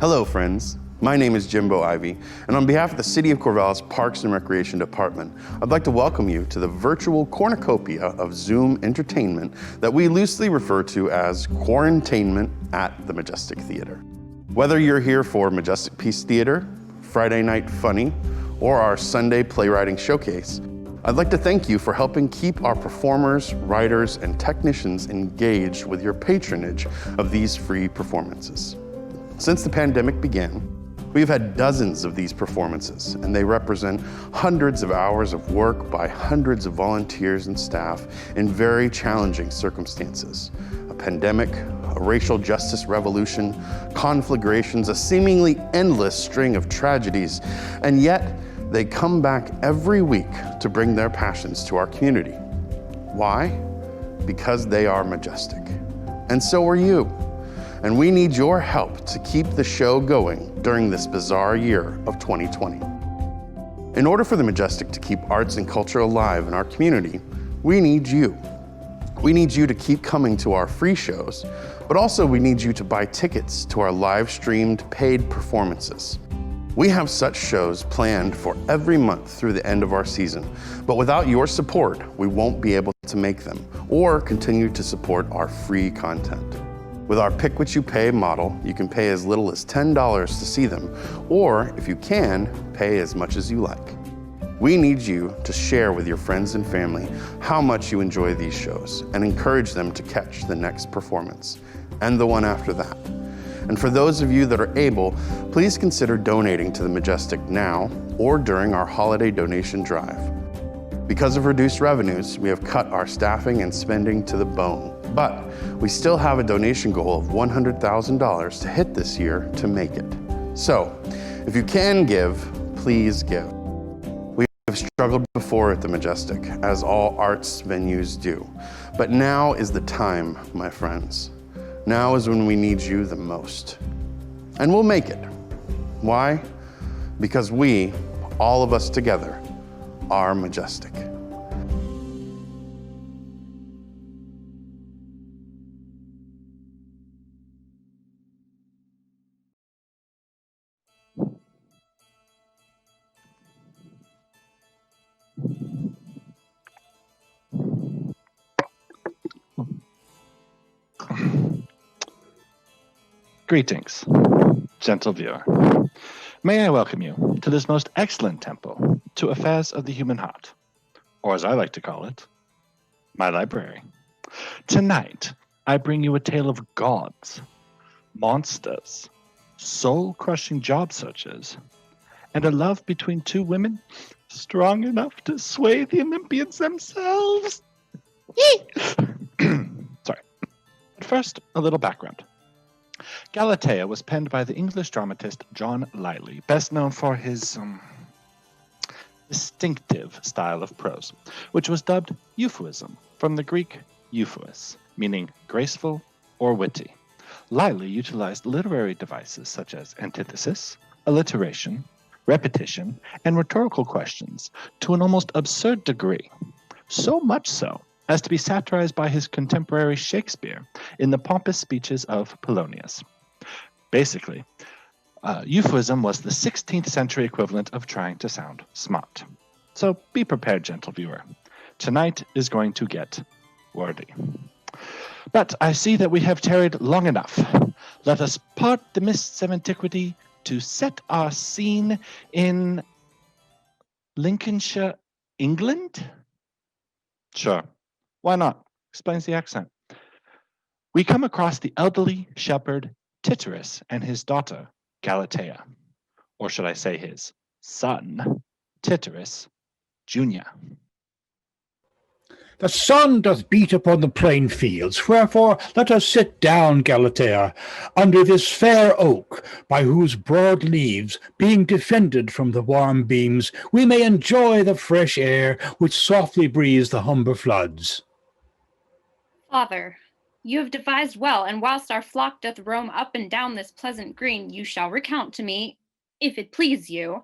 Hello, friends. My name is Jimbo Ivy, and on behalf of the City of Corvallis Parks and Recreation Department, I'd like to welcome you to the virtual cornucopia of Zoom entertainment that we loosely refer to as Quarantainment at the Majestic Theater. Whether you're here for MajesticPiece Theater, Friday Night Funny, or our Sunday Playwriting Showcase, I'd like to thank you for helping keep our performers, writers, and technicians engaged with your patronage of these free performances. Since the pandemic began, we've had dozens of these performances, and they represent hundreds of hours of work by hundreds of volunteers and staff in very challenging circumstances. A pandemic, a racial justice revolution, conflagrations, a seemingly endless string of tragedies, and yet they come back every week to bring their passions to our community. Why? Because they are majestic. And so are you. And we need your help to keep the show going during this bizarre year of 2020. In order for the Majestic to keep arts and culture alive in our community, we need you. We need you to keep coming to our free shows, but also we need you to buy tickets to our live-streamed paid performances. We have such shows planned for every month through the end of our season, but without your support, we won't be able to make them or continue to support our free content. With our Pick What You Pay model, you can pay as little as $10 to see them, or if you can, pay as much as you like. We need you to share with your friends and family how much you enjoy these shows and encourage them to catch the next performance and the one after that. And for those of you that are able, please consider donating to the Majestic now or during our holiday donation drive. Because of reduced revenues, we have cut our staffing and spending to the bone. But we still have a donation goal of $100,000 to hit this year to make it. So, if you can give, please give. We have struggled before at the Majestic, as all arts venues do. But now is the time, my friends. Now is when we need you the most. And we'll make it. Why? Because we, all of us together, are majestic. Greetings, gentle viewer. May I welcome you to this most excellent temple to affairs of the human heart, or as I like to call it, my library. Tonight, I bring you a tale of gods, monsters, soul-crushing job searches, and a love between two women strong enough to sway the Olympians themselves. Sorry. But first, a little background. Gallathea was penned by the English dramatist John Lyly, best known for his distinctive style of prose, which was dubbed euphuism from the Greek euphus, meaning graceful or witty. Lyly utilized literary devices such as antithesis, alliteration, repetition, and rhetorical questions to an almost absurd degree, so much so as to be satirized by his contemporary Shakespeare in the pompous speeches of Polonius. Basically, euphuism was the 16th century equivalent of trying to sound smart. So be prepared, gentle viewer. Tonight is going to get wordy. But I see that we have tarried long enough. Let us part the mists of antiquity to set our scene in Lincolnshire, England? Sure. Why not? Explains the accent. We come across the elderly shepherd Tityrus and his daughter Gallathea, or should I say his son, Tityrus Jr. The sun doth beat upon the plain fields, wherefore let us sit down, Gallathea, under this fair oak, by whose broad leaves, being defended from the warm beams, we may enjoy the fresh air which softly breathes the humber floods. Father, you have devised well, and whilst our flock doth roam up and down this pleasant green, you shall recount to me, if it please you,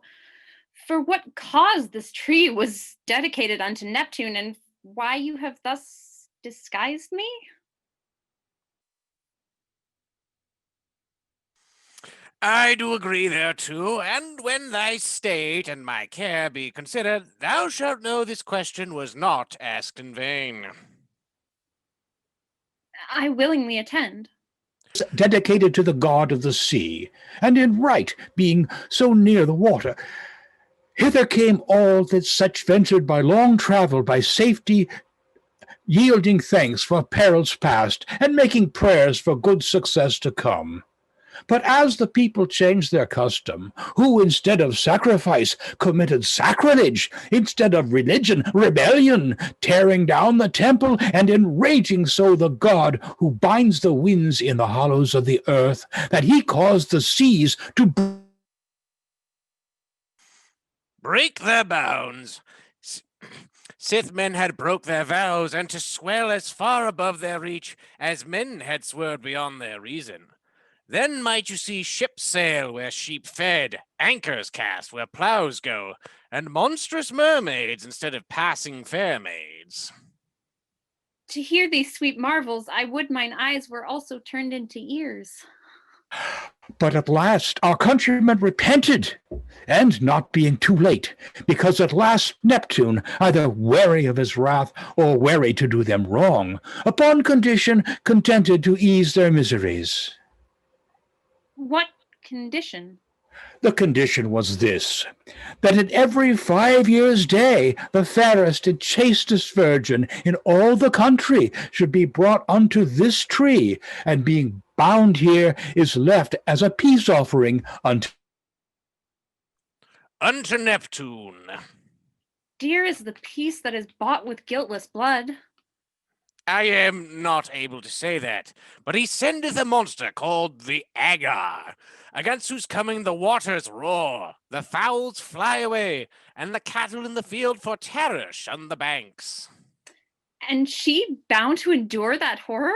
for what cause this tree was dedicated unto Neptune, and why you have thus disguised me? I do agree there too, and when thy state and my care be considered, thou shalt know this question was not asked in vain. I willingly attend. Dedicated to the god of the sea, and in right, being so near the water. Hither came all that such ventured by long travel, by safety, yielding thanks for perils past, and making prayers for good success to come. But as the people changed their custom, who instead of sacrifice committed sacrilege, instead of religion, rebellion, tearing down the temple and enraging so the god who binds the winds in the hollows of the earth, that he caused the seas to Break their bounds. Sith men had broke their vows, and to swell as far above their reach as men had swerved beyond their reason. Then might you see ships sail where sheep fed, anchors cast where plows go, and monstrous mermaids instead of passing fair maids. To hear these sweet marvels, I would mine eyes were also turned into ears. But at last our countrymen repented, and not being too late, because at last Neptune, either wary of his wrath or wary to do them wrong, upon condition contented to ease their miseries. What condition? The condition was this, that at every 5 years' day the fairest and chastest virgin in all the country should be brought unto this tree, and being bound here is left as a peace offering unto Neptune. Dear is the peace that is bought with guiltless blood. I am not able to say that, but he sendeth a monster called the Agar, against whose coming the waters roar, the fowls fly away, and the cattle in the field for terror shun the banks. And she bound to endure that horror?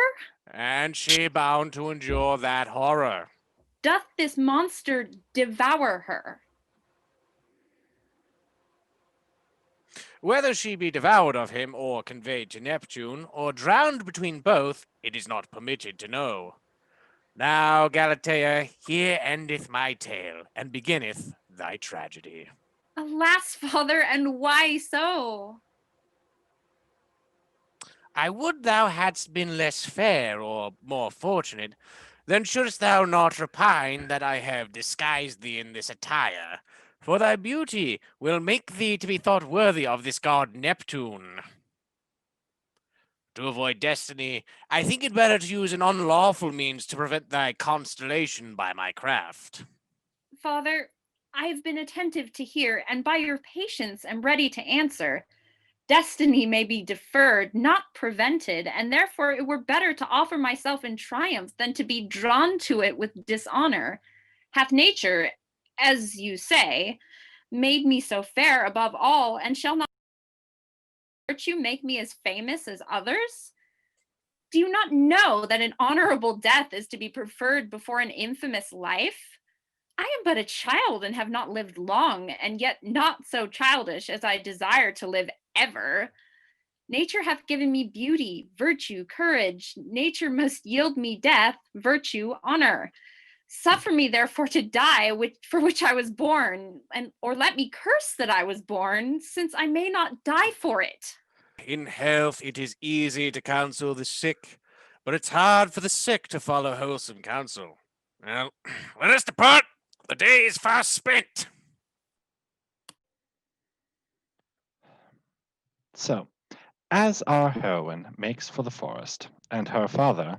And she bound to endure that horror. Doth this monster devour her? Whether she be devoured of him, or conveyed to Neptune, or drowned between both, it is not permitted to know. Now, Gallathea, here endeth my tale, and beginneth thy tragedy. Alas, father, and why so? I would thou hadst been less fair, or more fortunate. Then shouldst thou not repine that I have disguised thee in this attire, for thy beauty will make thee to be thought worthy of this god Neptune. To avoid destiny, I think it better to use an unlawful means to prevent thy constellation by my craft. Father, I have been attentive to hear, and by your patience am ready to answer. Destiny may be deferred, not prevented, and therefore it were better to offer myself in triumph than to be drawn to it with dishonor. Hath nature, as you say, made me so fair above all, and shall not virtue make me as famous as others? Do you not know that an honorable death is to be preferred before an infamous life? I am but a child and have not lived long, and yet not so childish as I desire to live ever. Nature hath given me beauty, virtue, courage. Nature must yield me death, virtue, honor. Suffer me therefore to die, for which I was born, or let me curse that I was born, since I may not die for it. In health it is easy to counsel the sick, but it's hard for the sick to follow wholesome counsel. Well, let us depart. The day is fast spent. So, as our heroine makes for the forest, and her father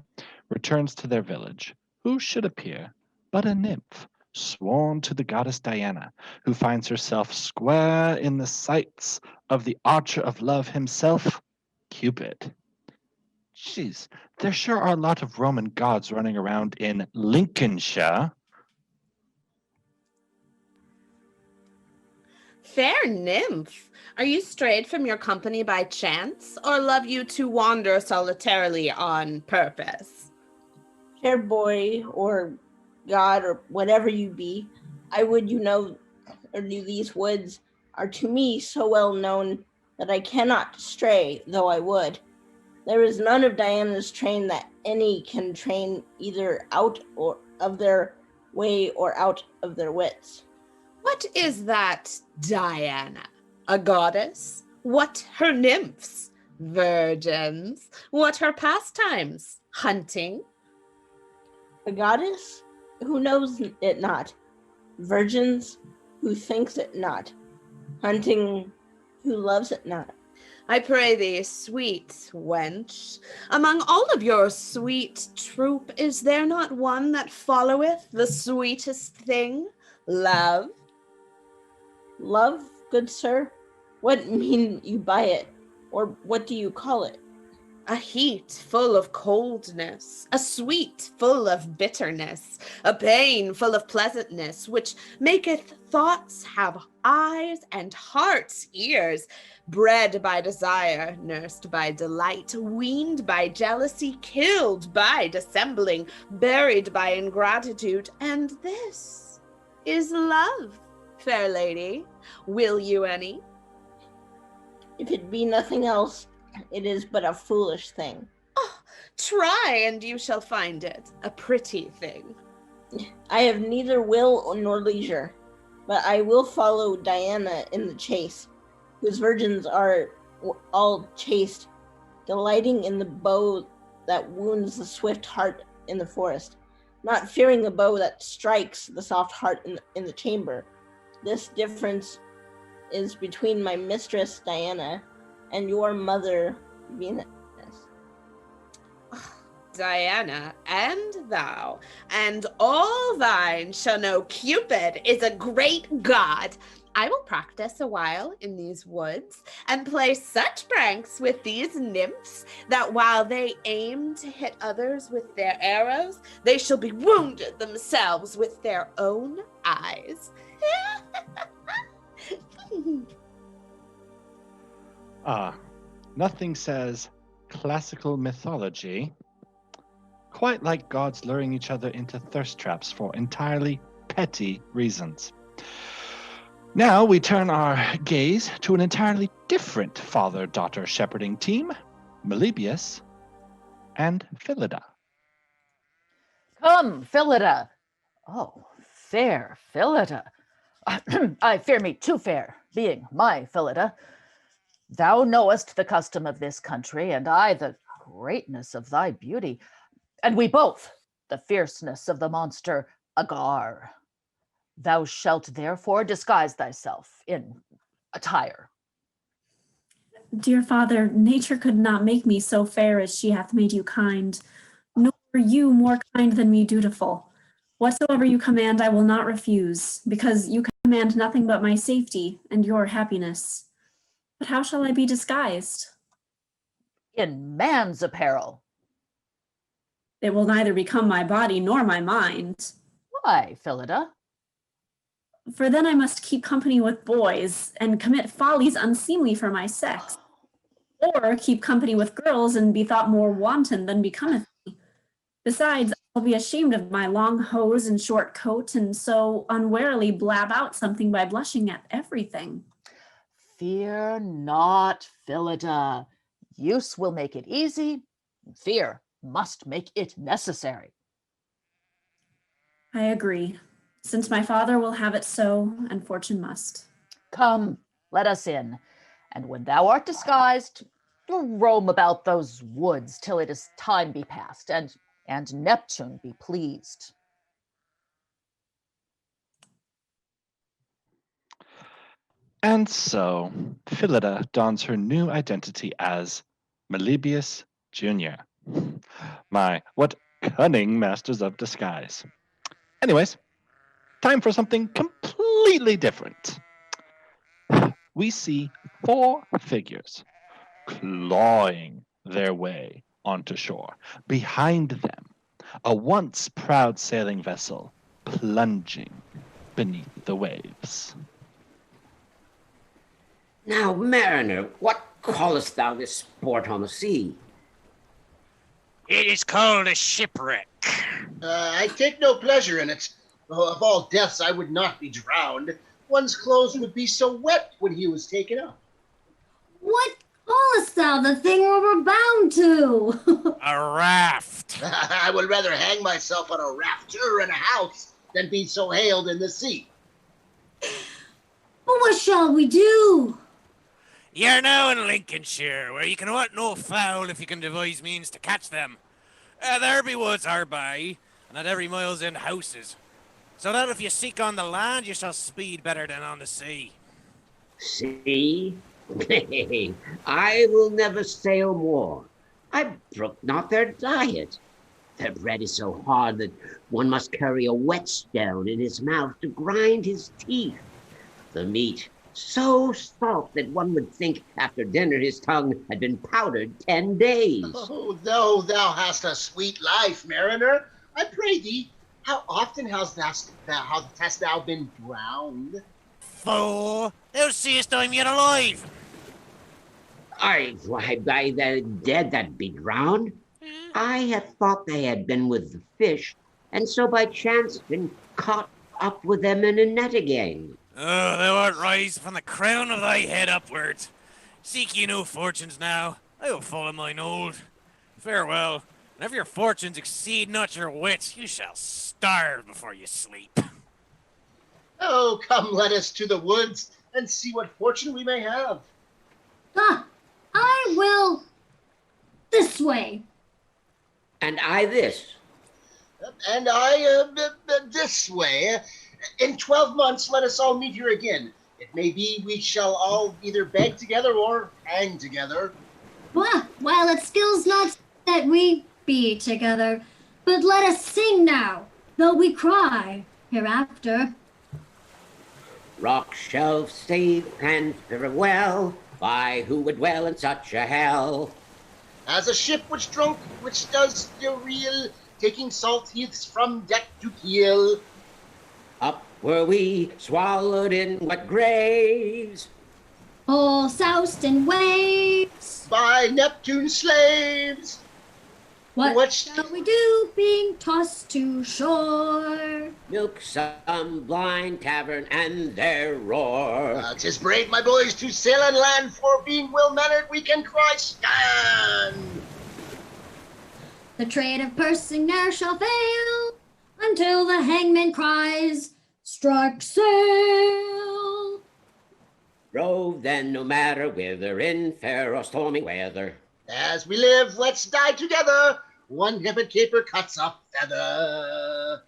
returns to their village, who should appear but a nymph, sworn to the goddess Diana, who finds herself square in the sights of the archer of love himself, Cupid. Jeez, there sure are a lot of Roman gods running around in Lincolnshire. Fair nymph, are you strayed from your company by chance, or love you to wander solitarily on purpose? Fair boy, or god, or whatever you be, I would you know, or do these woods are to me so well known that I cannot stray, though I would. There is none of Diana's train that any can train either out or of their way or out of their wits. What is that, Diana? A goddess? What her nymphs? Virgins? What her pastimes? Hunting? A goddess? Who knows it not? Virgins? Who thinks it not? Hunting? Who loves it not? I pray thee, sweet wench, among all of your sweet troop, is there not one that followeth the sweetest thing, love? Love, good sir? What mean you by it? Or what do you call it? A heat full of coldness, a sweet full of bitterness, a pain full of pleasantness, which maketh thoughts have eyes and heart's ears, bred by desire, nursed by delight, weaned by jealousy, killed by dissembling, buried by ingratitude, and this is love, fair lady. Will you any? If it be nothing else, it is but a foolish thing. Oh, try and you shall find it a pretty thing. I have neither will nor leisure, but I will follow Diana in the chase, whose virgins are all chaste, delighting in the bow that wounds the swift heart in the forest, not fearing the bow that strikes the soft heart in the chamber. This difference is between my mistress Diana and your mother Venus. Diana, and thou, and all thine shall know Cupid is a great god. I will practice a while in these woods and play such pranks with these nymphs that while they aim to hit others with their arrows, they shall be wounded themselves with their own eyes. Nothing says classical mythology quite like gods luring each other into thirst traps for entirely petty reasons. Now we turn our gaze to an entirely different father-daughter shepherding team, Melibius and Philida. Come, Philida. Oh, fair Philida. I fear me too fair, being my Philida. Thou knowest the custom of this country, and I the greatness of thy beauty, and we both the fierceness of the monster Agar. Thou shalt therefore disguise thyself in attire. Dear father, nature could not make me so fair as she hath made you kind, nor you more kind than me dutiful. Whatsoever you command, I will not refuse, because you command nothing but my safety and your happiness. But how shall I be disguised? In man's apparel. It will neither become my body nor my mind. Why, Philida? For then I must keep company with boys and commit follies unseemly for my sex, or keep company with girls and be thought more wanton than becometh me. Besides, I'll be ashamed of my long hose and short coat, and so unwarily blab out something by blushing at everything. Fear not, Philida. Use will make it easy. Fear must make it necessary. I agree, since my father will have it so, and fortune must. Come, let us in, and when thou art disguised, roam about those woods till it is time be past, and Neptune be pleased. And so, Philida dons her new identity as Melibius Jr. My, what cunning masters of disguise. Anyways, time for something completely different. We see 4 figures clawing their way onto shore. Behind them, a once proud sailing vessel plunging beneath the waves. Now, mariner, what callest thou this sport on the sea? It is called a shipwreck. I take no pleasure in it. Of all deaths, I would not be drowned. One's clothes would be so wet when he was taken up. What callest thou the thing where we're bound to? A raft. I would rather hang myself on a raft or in a house than be so hailed in the sea. But what shall we do? You're now in Lincolnshire, where you can want no fowl if you can devise means to catch them. There be woods hard by, and at every mile's end houses, so that if you seek on the land, you shall speed better than on the sea. See? I will never sail more. I brook not their diet. Their bread is so hard that one must carry a whetstone in his mouth to grind his teeth. The meat so salt that one would think after dinner his tongue had been powdered 10 days. Oh, though thou hast a sweet life, mariner, I pray thee, how often hast thou been drowned? Fool, thou seest I'm yet alive. Why, by the dead that be drowned, I had thought they had been with the fish, and so by chance been caught up with them in a net again. Oh, thou art rise from the crown of thy head upwards. Seek ye no fortunes now. I will follow mine old. Farewell, and if your fortunes exceed not your wits, you shall starve before you sleep. Oh, come, let us to the woods and see what fortune we may have. I will this way. And I this. And I this way. In 12 months, let us all meet here again. It may be we shall all either beg together or hang together. Well, it skills not that we be together, but let us sing now, though we cry hereafter. Rock shelf safe and farewell, by who would dwell in such a hell? As a ship which does the reel, taking salt heaths from deck to keel. Up were we, swallowed in what graves? All soused in waves. By Neptune's slaves. What shall we do, being tossed to shore? Milk some blind tavern and their roar. 'Tis brave, my boys, to sail and land, for being well-mannered we can cry, stand! The trade of pursing ne'er shall fail, until the hangman cries, strike sail! Rove then no matter whither, in fair or stormy weather. As we live, let's die together. One hipped caper cuts a feather.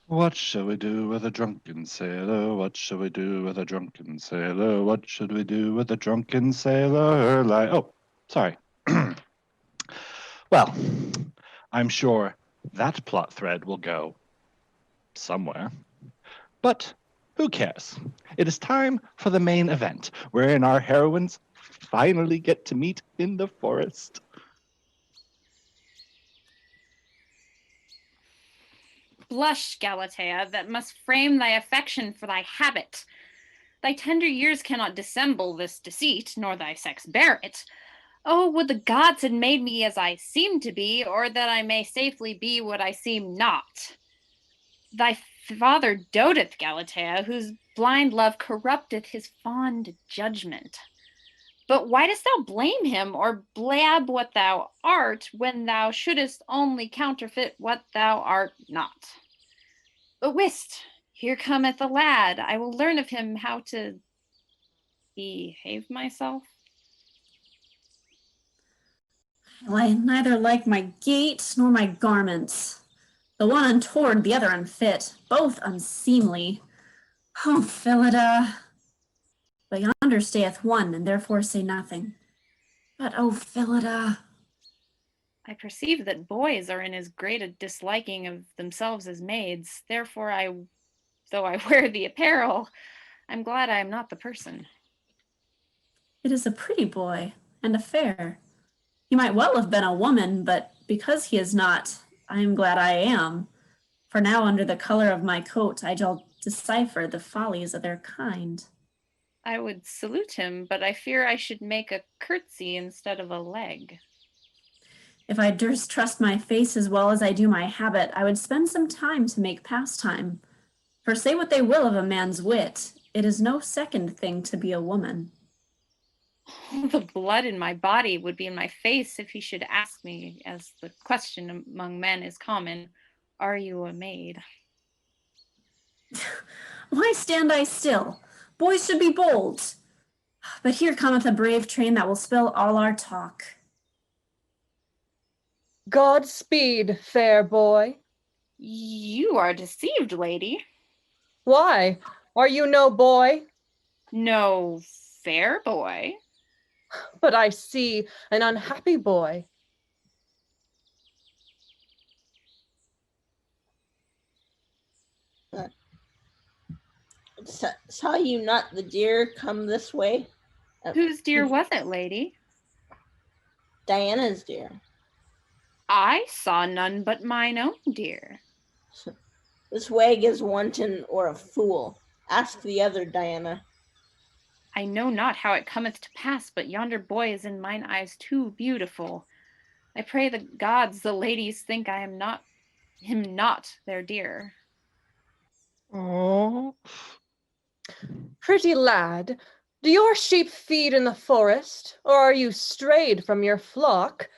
What shall we do with a drunken sailor? What shall we do with a drunken sailor? What should we do with a drunken sailor? Oh, sorry. Well, I'm sure that plot thread will go somewhere. But who cares? It is time for the main event, wherein our heroines finally get to meet in the forest. Blush, Gallathea, that must frame thy affection for thy habit. Thy tender years cannot dissemble this deceit, nor thy sex bear it. Oh, would the gods had made me as I seem to be, or that I may safely be what I seem not. Thy father doteth, Gallathea, whose blind love corrupteth his fond judgment. But why dost thou blame him, or blab what thou art, when thou shouldest only counterfeit what thou art not? But whist, here cometh a lad. I will learn of him how to behave myself. I neither like my gait nor my garments. The one untoward, the other unfit, both unseemly. Oh, Philida! But yonder stayeth one, and therefore say nothing. But oh, Philida! I perceive that boys are in as great a disliking of themselves as maids. Therefore, though I wear the apparel, I'm glad I am not the person. It is a pretty boy, and a fair. He might well have been a woman, but because he is not, I am glad I am. For now, under the color of my coat, I shall decipher the follies of their kind. I would salute him, but I fear I should make a curtsy instead of a leg. If I durst trust my face as well as I do my habit, I would spend some time to make pastime. For say what they will of a man's wit, it is no second thing to be a woman. The blood in my body would be in my face if he should ask me, as the question among men is common, are you a maid? Why stand I still? Boys should be bold. But here cometh a brave train that will spill all our talk. Godspeed, fair boy. You are deceived, lady. Why? Are you no boy? No fair boy. But I see an unhappy boy. Saw you not the deer come this way? Whose deer was it, lady? Diana's deer. I saw none but mine own deer. This wag is wanton or a fool. Ask the other, Diana. I know not how it cometh to pass, but yonder boy is in mine eyes too beautiful. I pray the gods the ladies think I am not their dear. Oh, pretty lad, do your sheep feed in the forest, or are you strayed from your flock,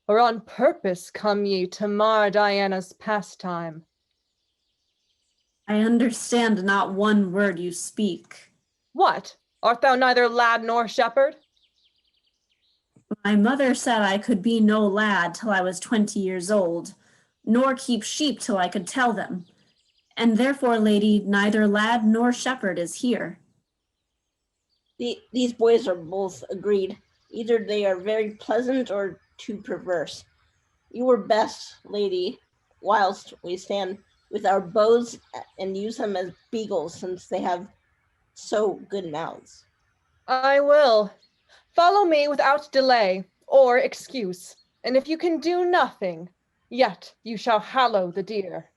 or on purpose come ye to mar Diana's pastime? I understand not one word you speak. What? Art thou neither lad nor shepherd? My mother said I could be no lad till I was 20 years old, nor keep sheep till I could tell them. And therefore, lady, neither lad nor shepherd is here. These boys are both agreed. Either they are very pleasant or too perverse. You were best, lady, whilst we stand with our bows and use them as beagles, since they have so good mouths. I will. Follow me without delay or excuse, and if you can do nothing, yet you shall hallow the deer.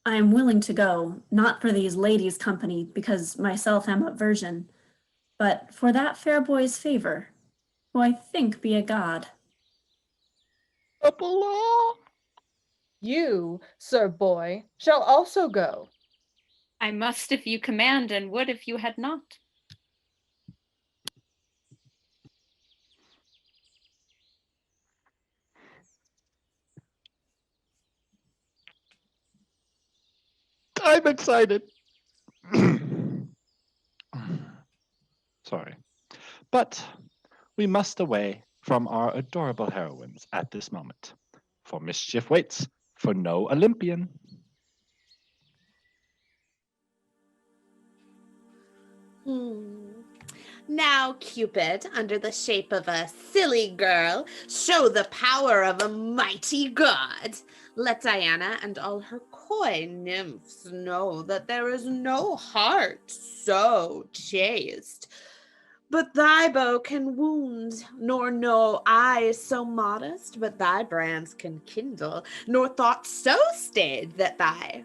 I am willing to go, not for these ladies' company, because myself am of virgin, but for that fair boy's favor, who I think be a god. You, sir boy, shall also go. I must if you command, and would if you had not. I'm excited. Sorry. But we must away from our adorable heroines at this moment, for mischief waits for no Olympian. Now, Cupid, under the shape of a silly girl, show the power of a mighty god. Let Diana and all her coy nymphs know that there is no heart so chaste. But thy bow can wound, nor no eye so modest, but thy brands can kindle, nor thought so staid that thy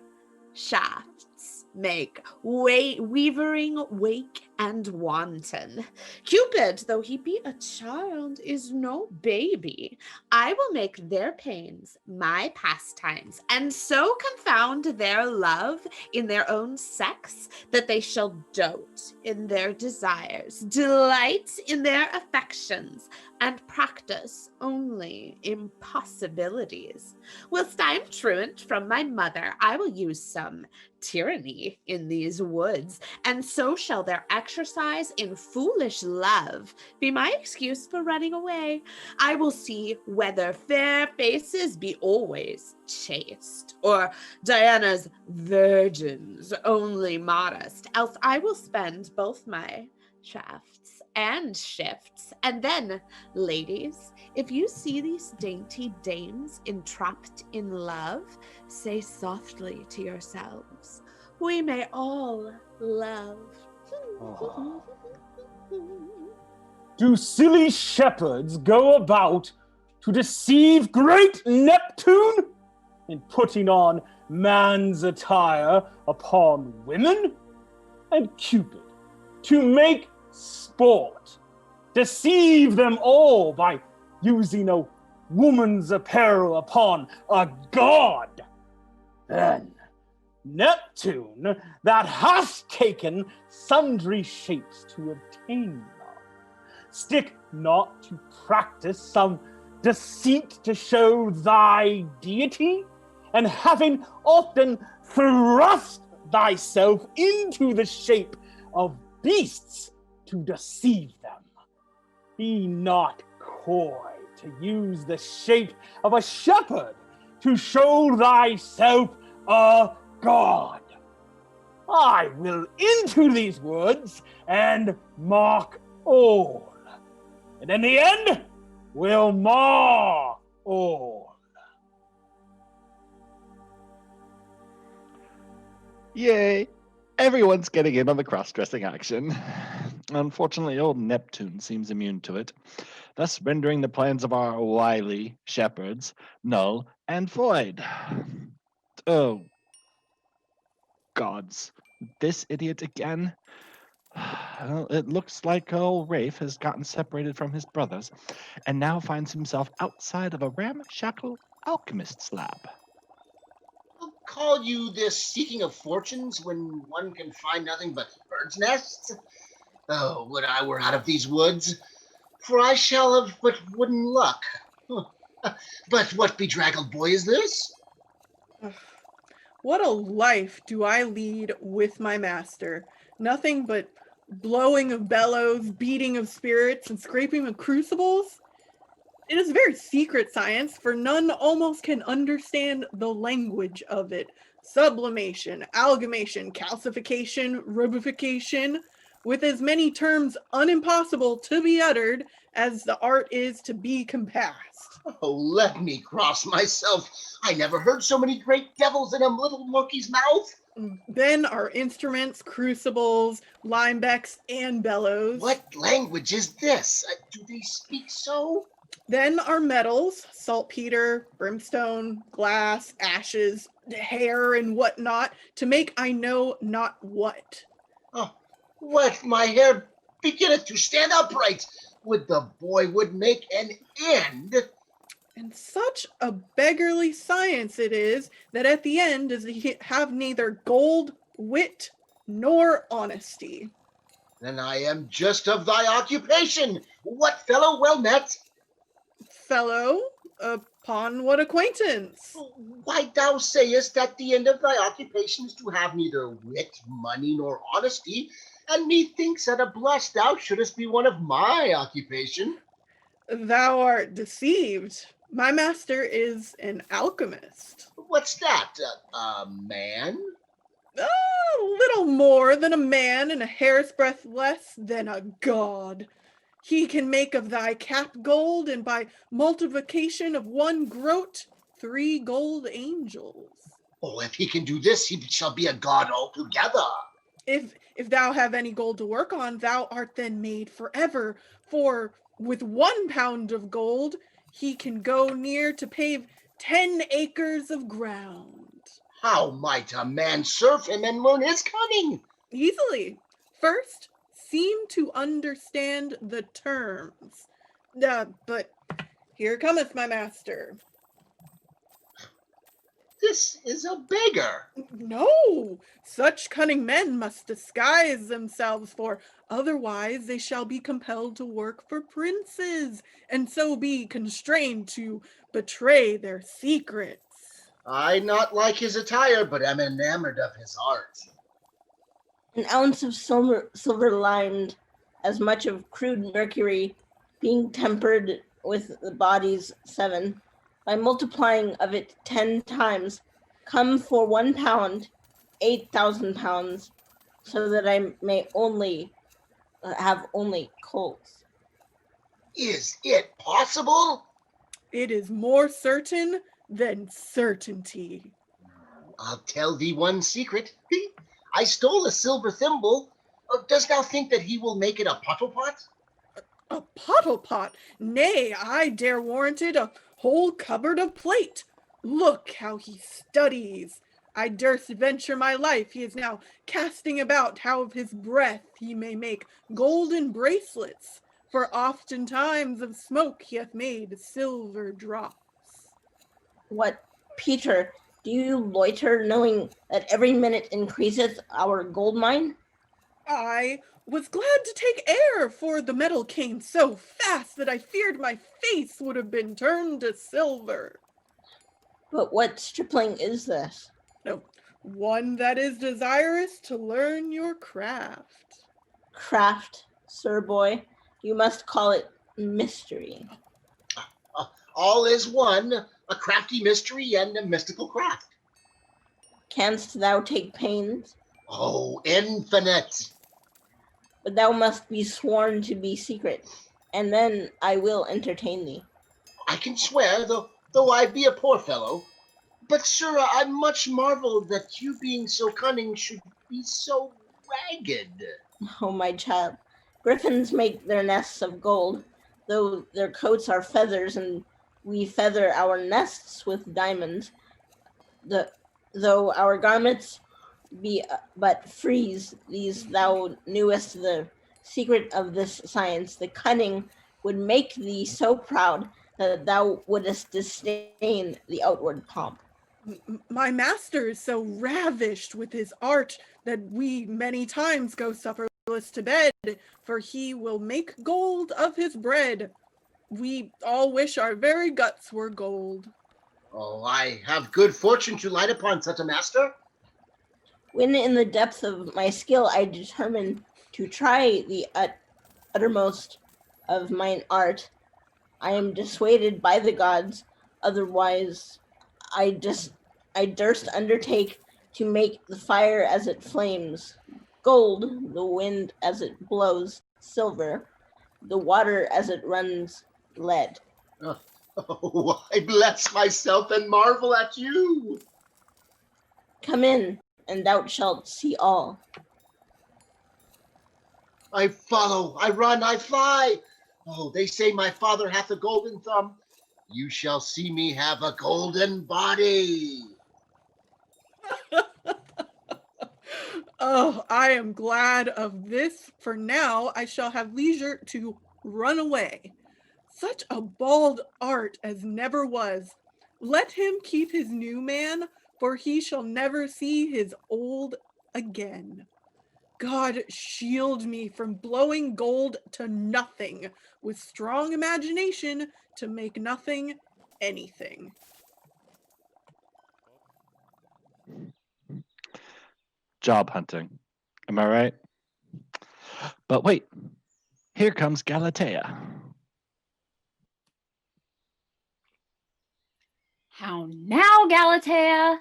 shafts make weavering wake and wanton. Cupid, though he be a child, is no baby. I will make their pains my pastimes, and so confound their love in their own sex that they shall dote in their desires, delight in their affections, and practice only impossibilities. Whilst I am truant from my mother, I will use some tyranny in these woods, and so shall their exercise in foolish love be my excuse for running away. I will see whether fair faces be always chaste, or Diana's virgins only modest, else I will spend both my shafts and shifts. And then, ladies, if you see these dainty dames entrapped in love, say softly to yourselves, we may all love. Do silly shepherds go about to deceive great Neptune in putting on man's attire upon women? And Cupid, to make sport, deceive them all by using a woman's apparel upon a god. Then Neptune, that hast taken sundry shapes to obtain love. Stick not to practice some deceit to show thy deity, and having often thrust thyself into the shape of beasts to deceive them. Be not coy to use the shape of a shepherd to show thyself a god. I will into these woods and mark all, and in the end will mar all. Yay! Everyone's getting in on the cross-dressing action. Unfortunately, old Neptune seems immune to it, thus rendering the plans of our wily shepherds null and void. Oh, gods. This idiot again? Well, it looks like old Rafe has gotten separated from his brothers and now finds himself outside of a ramshackle alchemist's lab. I'll call you this seeking of fortunes when one can find nothing but birds' nests? Oh, would I were out of these woods, for I shall have but wooden luck. But what bedraggled boy is this? What a life do I lead with my master. Nothing but blowing of bellows, beating of spirits, and scraping of crucibles. It is a very secret science, for none almost can understand the language of it. Sublimation, amalgamation, calcification, rubification, with as many terms unimpossible to be uttered as the art is to be compassed. Oh, let me cross myself. I never heard so many great devils in a little monkey's mouth. Then our instruments, crucibles, limebecks, and bellows. What language is this? Do they speak so? Then our metals, saltpeter, brimstone, glass, ashes, hair, and whatnot, to make I know not what. Oh, what, my hair beginneth to stand upright. Would the boy would make an end. And such a beggarly science it is, that at the end does he have neither gold, wit, nor honesty. Then I am just of thy occupation. What fellow well met? Fellow, upon what acquaintance? Why, thou sayest that the end of thy occupation is to have neither wit, money, nor honesty, and methinks at a blush thou shouldest be one of my occupation. Thou art deceived. My master is an alchemist. What's that, a man? A little more than a man and a hair's breadth less than a god. He can make of thy cap gold, and by multiplication of one groat, 3 gold angels. Oh, if he can do this, he shall be a god altogether. If thou have any gold to work on, thou art then made forever, for with 1 pound of gold, he can go near to pave 10 acres of ground. How might a man serve him and learn his cunning? Easily. First, seem to understand the terms. But here cometh my master. This is a beggar. No, such cunning men must disguise themselves, for otherwise they shall be compelled to work for princes, and so be constrained to betray their secrets. I not like his attire, but am enamored of his art. An ounce of silver lined, as much of crude mercury, being tempered with the body's 7, by multiplying of it 10 times, come for 1 pound, 8,000 pounds, so that I may only have only colts. Is it possible? It is more certain than certainty. I'll tell thee one secret. I stole a silver thimble. Dost thou think that he will make it a pottle pot? A pottle pot? Nay, I dare warrant it a whole cupboard of plate. Look how he studies. I durst venture my life he is now casting about how of his breath he may make golden bracelets, for oftentimes of smoke he hath made silver drops. What, Peter, Do you loiter, knowing that every minute increaseth our gold mine? I was glad to take air, for the metal came so fast that I feared my face would have been turned to silver. But what stripling is this? No, one that is desirous to learn your craft. Craft, sir boy. You must call it mystery. All is one, a crafty mystery and a mystical craft. Canst thou take pains? Oh, infinite. But thou must be sworn to be secret, and then I will entertain thee. I can swear, though I be a poor fellow. But, sir, I much marvel that you, being so cunning, should be so ragged. Oh, my child, griffins make their nests of gold, though their coats are feathers, and we feather our nests with diamonds. Though our garments be but frieze, these thou knewest the secret of this science. The cunning would make thee so proud that thou wouldest disdain the outward pomp. My master is so ravished with his art that we many times go supperless to bed, for he will make gold of his bread. We all wish our very guts were gold. Oh, I have good fortune to light upon such a master. When in the depth of my skill I determine to try the uttermost of mine art, I am dissuaded by the gods, otherwise I durst undertake to make the fire as it flames, gold, the wind as it blows, silver, the water as it runs, lead. Oh, I bless myself and marvel at you. Come in, and thou shalt see all. I follow, I run, I fly. Oh, they say my father hath a golden thumb. You shall see me have a golden body. Oh, I am glad of this, for now I shall have leisure to run away. Such a bald art as never was. Let him keep his new man, for he shall never see his old again. God shield me from blowing gold to nothing, with strong imagination to make nothing anything. Job hunting. Am I right? But wait, here comes Gallathea. How now, Gallathea?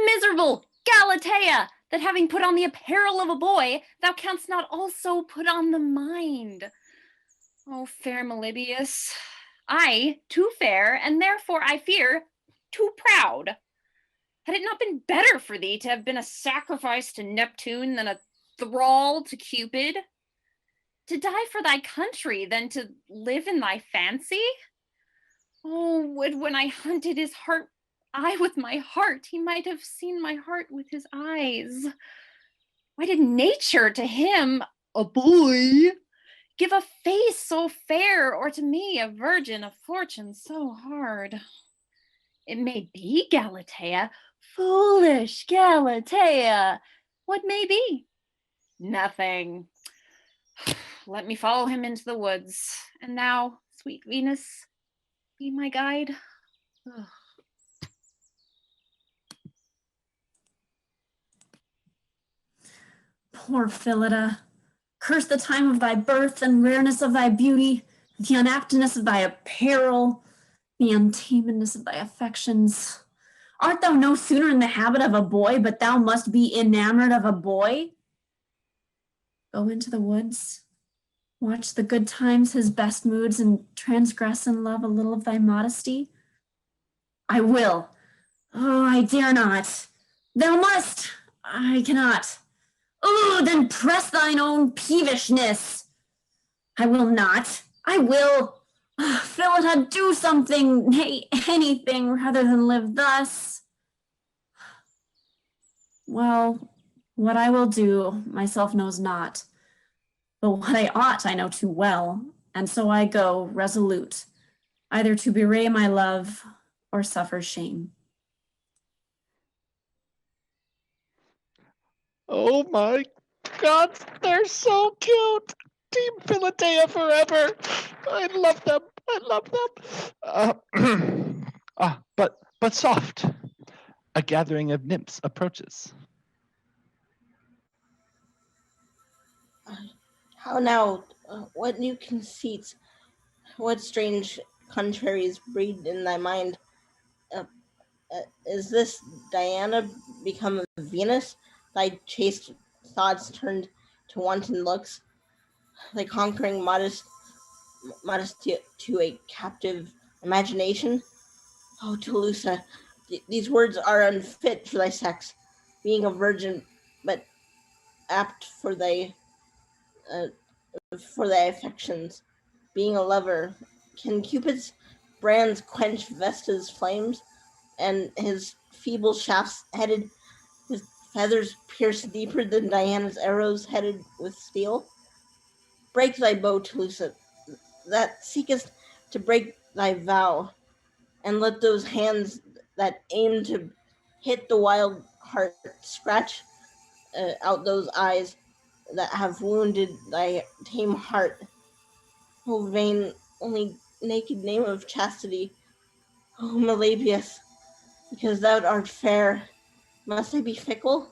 Miserable Gallathea, that having put on the apparel of a boy, thou canst not also put on the mind. O fair Melibœus, I, too fair, and therefore I fear, too proud. Had it not been better for thee to have been a sacrifice to Neptune than a thrall to Cupid? To die for thy country than to live in thy fancy? Oh, would when I hunted his heart, I with my heart, he might have seen my heart with his eyes. Why did nature to him, a boy, give a face so fair, or to me, a virgin, a fortune so hard? It may be, Gallathea, foolish Gallathea. What may be? Nothing. Let me follow him into the woods. And now, sweet Venus, be my guide. Ugh. Poor Philida, curse the time of thy birth and rareness of thy beauty, the unaptness of thy apparel, the untamedness of thy affections. Art thou no sooner in the habit of a boy, but thou must be enamored of a boy? Go into the woods, watch the good times, his best moods, and transgress in love a little of thy modesty? I will. Oh, I dare not. Thou must. I cannot. Oh, then press thine own peevishness. I will not. I will. Oh, Philida, do something, nay, anything, rather than live thus. Well, what I will do, myself knows not. But what I ought, I know too well, and so I go resolute, either to bewray my love or suffer shame. Oh my God, they're so cute. Team Philadelphia forever. I love them. I love them. But soft. A gathering of nymphs approaches. How now? What new conceits? What strange contraries breed in thy mind? Is this Diana become Venus? Thy chaste thoughts turned to wanton looks, thy conquering modesty to a captive imagination? Oh, Toulouse, these words are unfit for thy sex, being a virgin, but apt uh, for thy affections. Being a lover, can Cupid's brands quench Vesta's flames, and his feeble shafts headed with feathers pierced deeper than Diana's arrows headed with steel? Break thy bow, Toulouse, that seekest to break thy vow, and let those hands that aim to hit the wild heart scratch out those eyes that have wounded thy tame heart. O vain, only naked name of chastity. O Melabius, because thou art fair, must I be fickle?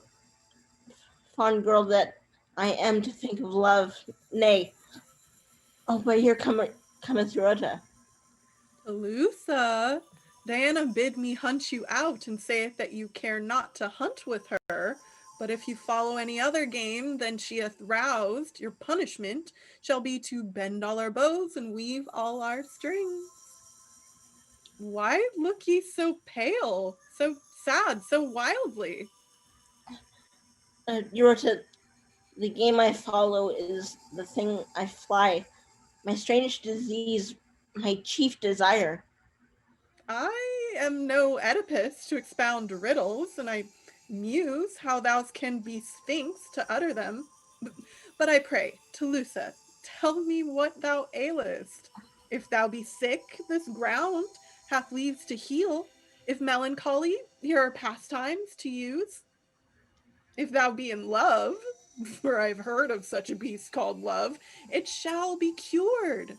Fond girl that I am to think of love. Nay, oh, but here cometh Rhoda. Toulouse, Diana bid me hunt you out, and saith that you care not to hunt with her, but if you follow any other game than she hath roused, your punishment shall be to bend all our bows and weave all our strings. Why look ye so pale, so sad, so wildly? Eurota, the game I follow is the thing I fly, my strange disease, my chief desire. I am no Oedipus to expound riddles, and I muse how thou can be sphinx to utter them. But I pray, Toulouse, tell me what thou ailest. If thou be sick, this ground hath leaves to heal. If melancholy, here are pastimes to use. If thou be in love, for I've heard of such a beast called love, it shall be cured.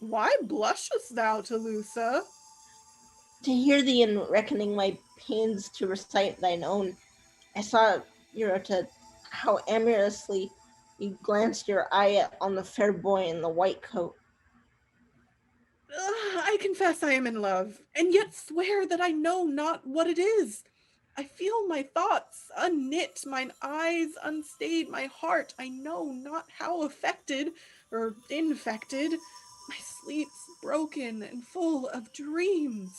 Why blushest thou, Toulouse? To hear thee in reckoning my pains to recite thine own, I saw, Eurota, how amorously you glanced your eye on the fair boy in the white coat. I confess I am in love, and yet swear that I know not what it is. I feel my thoughts unknit, mine eyes unstayed, my heart I know not how affected or infected, my sleeps broken and full of dreams,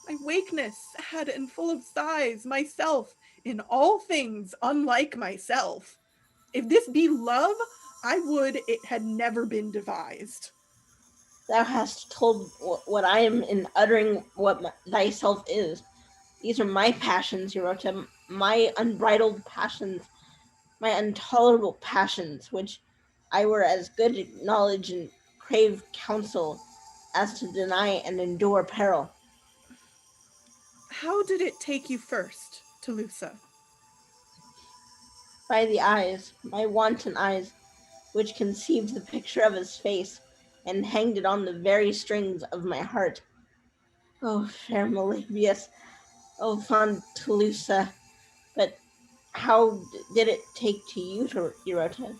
my wakeness sad and full of sighs, myself in all things unlike myself. If this be love, I would it had never been devised. Thou hast told what I am in uttering what thyself is. These are my passions, Eurota, my unbridled passions, my intolerable passions, which I were as good acknowledge and crave counsel as to deny and endure peril. How did it take you first, Toulouse? By the eyes, my wanton eyes, which conceived the picture of his face, and hanged it on the very strings of my heart. Oh, fair Melabius, oh, fond Toulouse, but how did it take to you, Eurota?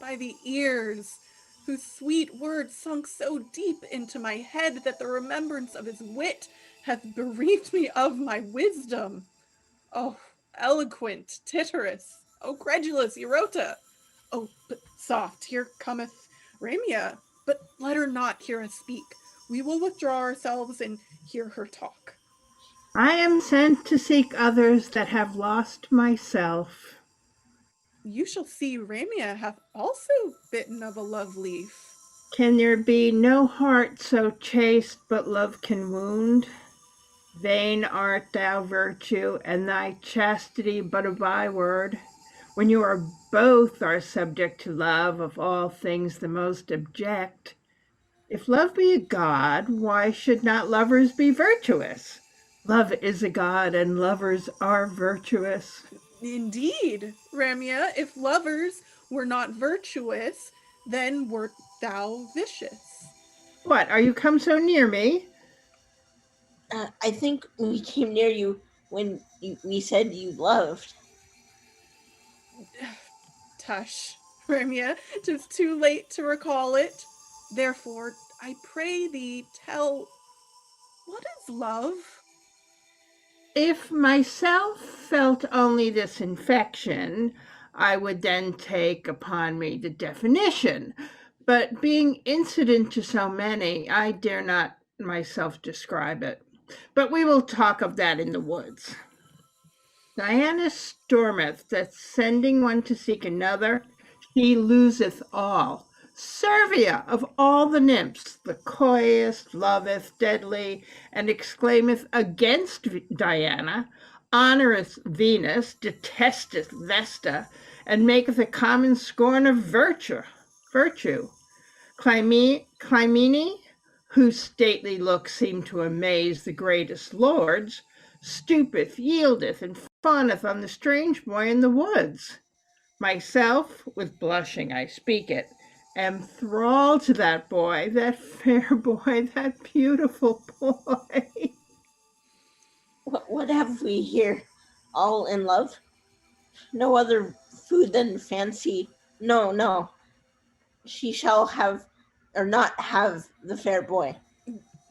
By the ears, whose sweet words sunk so deep into my head that the remembrance of his wit hath bereaved me of my wisdom. Oh, eloquent Tityrus, oh, credulous Eurota. Oh, but soft, here cometh Ramia, but let her not hear us speak. We will withdraw ourselves and hear her talk. I am sent to seek others that have lost myself. You shall see Ramia hath also bitten of a love leaf. Can there be no heart so chaste but love can wound? Vain art thou, virtue, and thy chastity but a byword, when you are both are subject to love, of all things the most abject. If love be a god, why should not lovers be virtuous? Love is a god, and lovers are virtuous. Indeed, Ramia, if lovers were not virtuous, then wert thou vicious. What, are you come so near me? I think we came near you when we said you loved. Tush, Ramia, 'tis too late to recall it. Therefore, I pray thee tell, what is love? If myself felt only this infection, I would then take upon me the definition. But being incident to so many, I dare not myself describe it. But we will talk of that in the woods. Diana stormeth that sending one to seek another, she loseth all. Servia of all the nymphs, the coyest, loveth deadly, and exclaimeth against Diana, honoreth Venus, detesteth Vesta, and maketh a common scorn of virtue. Clymene, whose stately looks seem to amaze the greatest lords, stoopeth, yieldeth, and fawneth on the strange boy in the woods. Myself, with blushing I speak it, am thrall to that boy, that fair boy, that beautiful boy. What have we here? All in love? No other food than fancy. No. She shall have, or not have, the fair boy.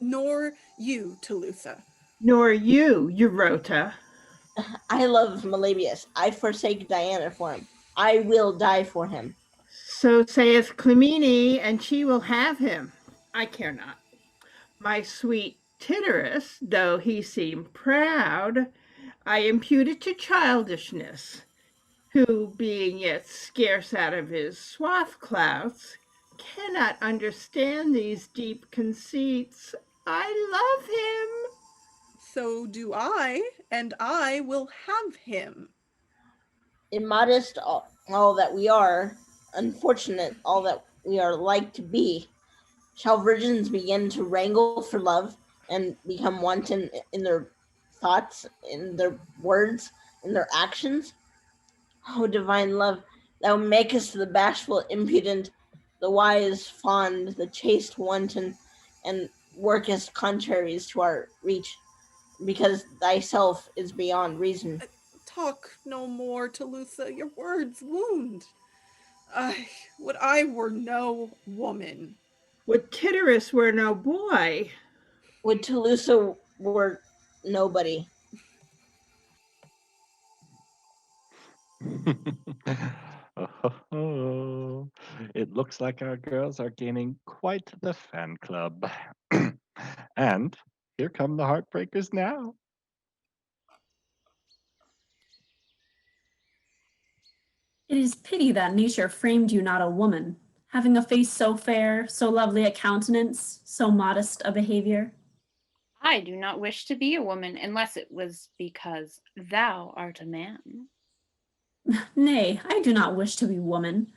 Nor you, Toulousa. Nor you, Eurota. I love Melibius. I forsake Diana for him. I will die for him. So saith Clymene, and she will have him. I care not. My sweet Tityrus, though he seem proud, I impute it to childishness, who, being yet scarce out of his swath clouts, cannot understand these deep conceits. I love him. So do I, and I will have him. Immodest all that we are, unfortunate all that we are like to be, shall virgins begin to wrangle for love and become wanton in their thoughts, in their words, in their actions? O divine love, thou makest the bashful impudent, the wise fond, the chaste wanton, and workest contraries to our reach, because thyself is beyond reason. Talk no more, Toulousa, your words wound. Would I were no woman. Would Tityrus were no boy. Would Toulousa were nobody. Oh, it looks like our girls are gaining quite the fan club. And here come the heartbreakers now. It is pity that nature framed you not a woman, having a face so fair, so lovely a countenance, so modest a behavior. I do not wish to be a woman unless it was because thou art a man. Nay, I do not wish to be woman,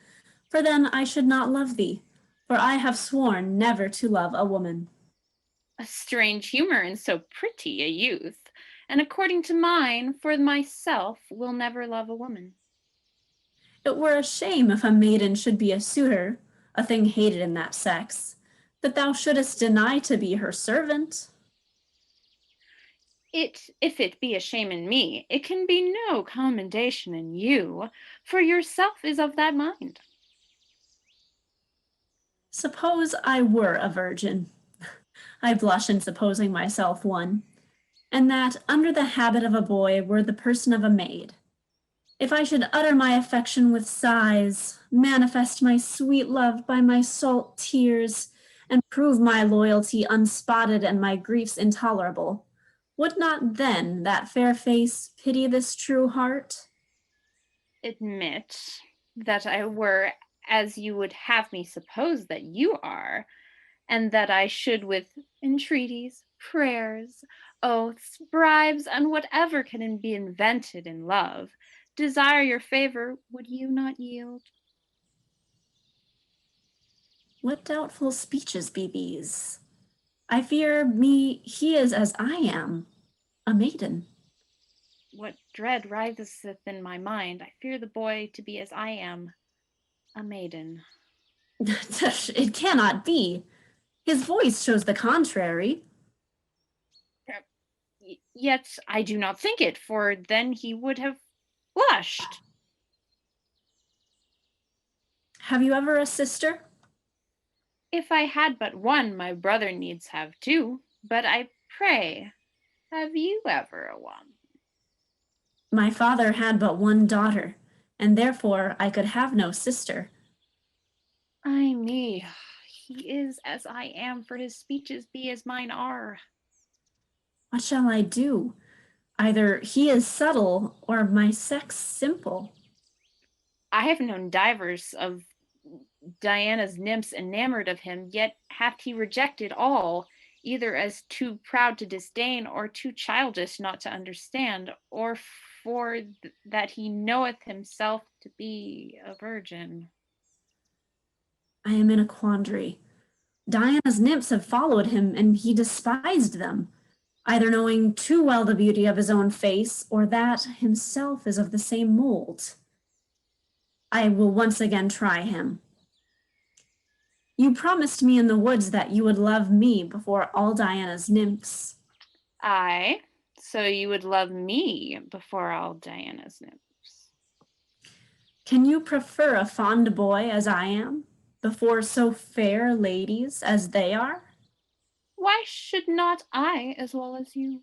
for then I should not love thee, for I have sworn never to love a woman. A strange humor in so pretty a youth, and according to mine, for myself will never love a woman. It were a shame if a maiden should be a suitor, a thing hated in that sex, that thou shouldest deny to be her servant. If it be a shame in me, it can be no commendation in you, for yourself is of that mind. Suppose I were a virgin. I blush in supposing myself one, and that under the habit of a boy were the person of a maid. If I should utter my affection with sighs, manifest my sweet love by my salt tears, and prove my loyalty unspotted and my griefs intolerable, would not then that fair face pity this true heart? Admit that I were as you would have me suppose that you are, and that I should with entreaties, prayers, oaths, bribes, and whatever can be invented in love, desire your favor, would you not yield? What doubtful speeches be these? I fear me he is as I am, a maiden. what dread riseth in my mind. I fear the boy to be as I am, a maiden. It cannot be. His voice shows the contrary. Yet I do not think it, for then he would have blushed. Have you ever a sister? If I had but one, my brother needs have two. But I pray, have you ever a one? My father had but one daughter, and therefore I could have no sister. Ay me, he is as I am, for his speeches be as mine are. What shall I do? Either he is subtle, or my sex simple. I have known divers of Diana's nymphs enamored of him, yet hath he rejected all, either as too proud to disdain, or too childish not to understand, or for that he knoweth himself to be a virgin. I am in a quandary. Diana's nymphs have followed him, and he despised them, either knowing too well the beauty of his own face, or that himself is of the same mold. I will once again try him. You promised me in the woods that you would love me before all Diana's nymphs. Aye, so you would love me before all Diana's nymphs. Can you prefer a fond boy as I am, before so fair ladies as they are? Why should not I as well as you?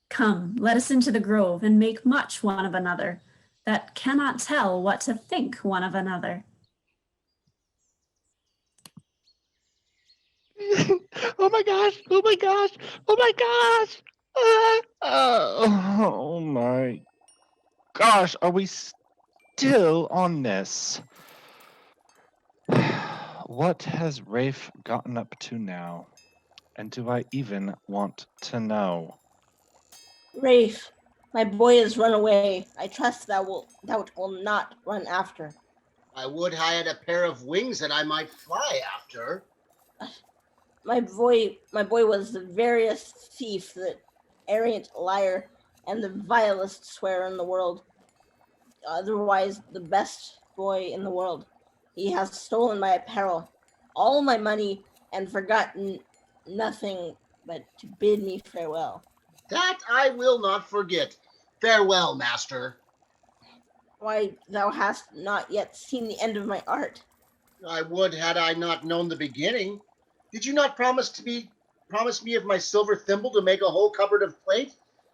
Come, let us into the grove and make much one of another, that cannot tell what to think one of another. Oh my gosh! Oh my gosh! Oh my gosh! Oh my gosh! Are we still on this? What has Rafe gotten up to now? And do I even want to know? Rafe, my boy has run away. I trust thou will not run after. I would I had a pair of wings that I might fly after. My boy was the veriest thief, the arrant liar, and the vilest swearer in the world. Otherwise, the best boy in the world. He has stolen my apparel, all my money, and forgotten nothing but to bid me farewell. That I will not forget. Farewell, master. Why, thou hast not yet seen the end of my art. I would had I not known the beginning. Did you not promise me of my silver thimble to make a whole cupboard of plate,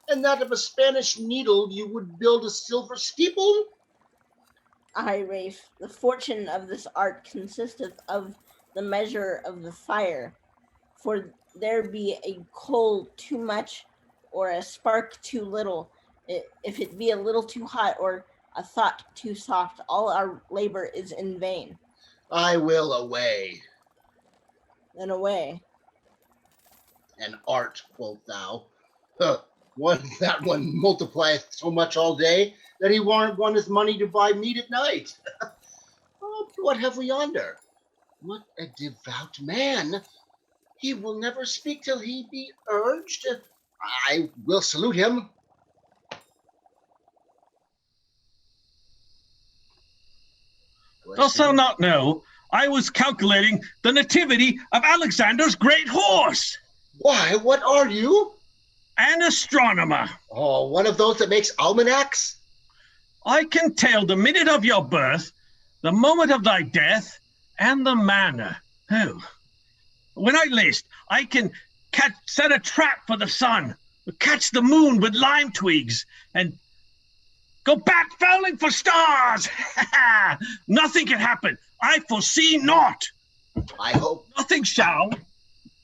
and that of a Spanish needle you would build a silver steeple? Aye, Rafe, the fortune of this art consisteth of the measure of the fire. For there be a coal too much, or a spark too little. If it be a little too hot, or a thought too soft, all our labor is in vain. I will away. Then away. An art, quoth thou. That one multiplieth so much all day, that he wanteth money to buy meat at night. Oh, what have we yonder? What a devout man. He will never speak till he be urged. I will salute him. Dost thou not know? I was calculating the nativity of Alexander's great horse. Why, what are you? An astronomer. Oh, one of those that makes almanacs? I can tell the minute of your birth, the moment of thy death, and the manner. Oh, when I list, I can set a trap for the sun, catch the moon with lime twigs, and go back fowling for stars. Nothing can happen. I foresee naught. I hope nothing shall.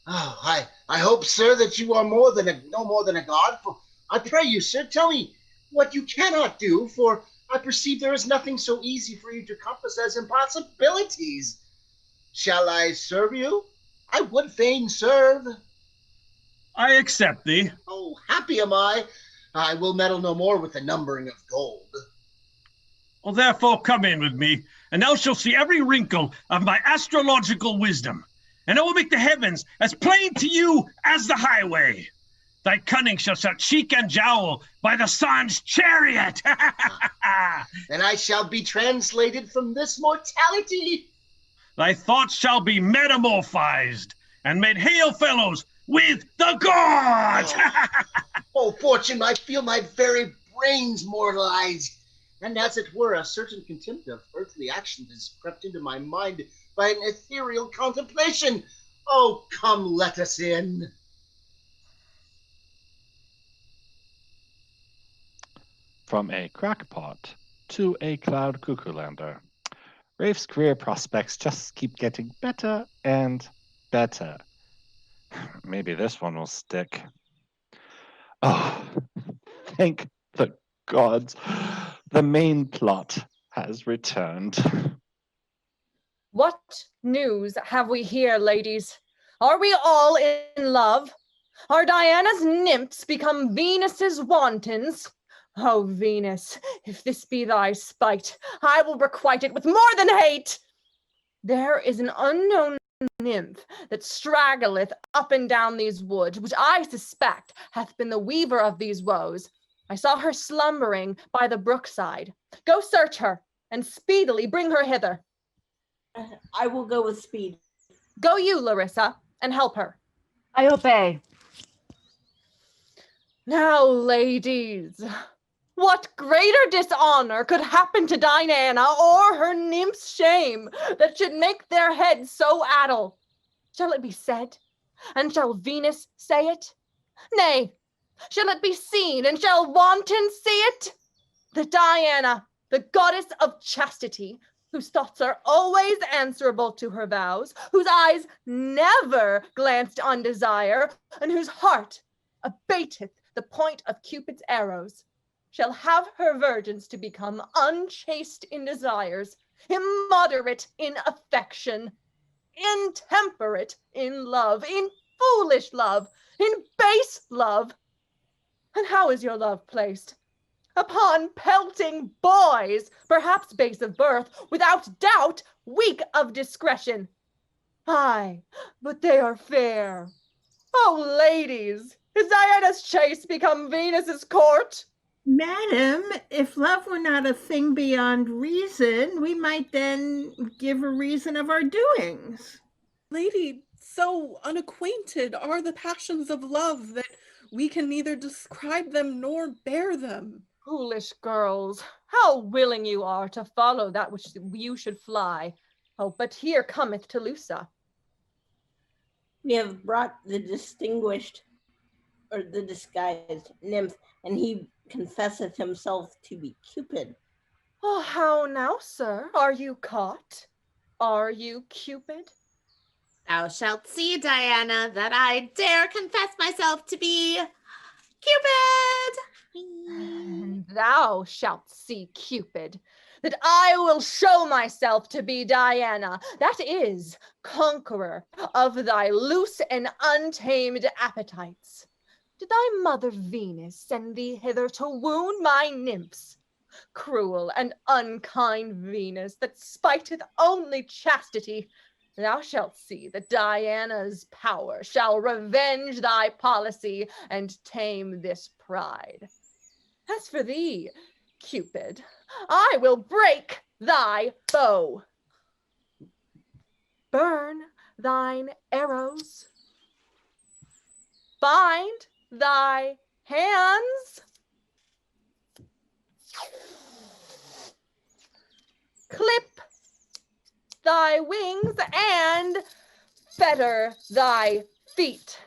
Oh, I hope, sir, that you are no more than a god. For I pray you, sir, tell me what you cannot do, for I perceive there is nothing so easy for you to compass as impossibilities. Shall I serve you? I would fain serve. I accept thee. Oh, happy am I. I will meddle no more with the numbering of gold. Well, therefore come in with me, and thou shalt see every wrinkle of my astrological wisdom, and I will make the heavens as plain to you as the highway. Thy cunning shall set cheek and jowl by the sun's chariot. And I shall be translated from this mortality. Thy thoughts shall be metamorphized and made hail fellows with the gods. Oh, Fortune, I feel my very brains mortalized. And as it were, a certain contempt of earthly action has crept into my mind by an ethereal contemplation. Oh, come, let us in. From a crackpot to a cloud cuckoo lander, Rafe's career prospects just keep getting better and better. Maybe this one will stick. Oh, thank the gods. The main plot has returned. What news have we here, ladies? Are we all in love? Are Diana's nymphs become Venus's wantons? Oh, Venus, if this be thy spite, I will requite it with more than hate. There is an unknown nymph that straggleth up and down these woods, which I suspect hath been the weaver of these woes. I saw her slumbering by the brookside. Go search her, and speedily bring her hither. I will go with speed. Go you, Larissa, and help her. I obey. Now, ladies, what greater dishonor could happen to Diana or her nymph's shame that should make their heads so addle? Shall it be said, and shall Venus say it? Nay, shall it be seen, and shall wantons see it? That Diana, the goddess of chastity, whose thoughts are always answerable to her vows, whose eyes never glanced on desire, and whose heart abateth the point of Cupid's arrows, shall have her virgins to become unchaste in desires, immoderate in affection, intemperate in love, in foolish love, in base love. And how is your love placed? Upon pelting boys, perhaps base of birth, without doubt weak of discretion. Aye, but they are fair. Oh, ladies, is Diana's chase become Venus's court? Madam, if love were not a thing beyond reason, we might then give a reason of our doings. Lady, so unacquainted are the passions of love that we can neither describe them nor bear them. Foolish girls, how willing you are to follow that which you should fly. Oh, but here cometh Tolosa. We have brought the distinguished, or the disguised nymph, and he confesseth himself to be Cupid. Oh, how now, sir? Are you caught? Are you Cupid? Thou shalt see, Diana, that I dare confess myself to be Cupid. And thou shalt see, Cupid, that I will show myself to be Diana, that is, conqueror of thy loose and untamed appetites. Did thy mother Venus send thee hither to wound my nymphs? Cruel and unkind Venus, that spiteth only chastity, thou shalt see that Diana's power shall revenge thy policy and tame this pride. As for thee, Cupid, I will break thy bow, burn thine arrows, bind thy hands, clip thy wings, and fetter thy feet.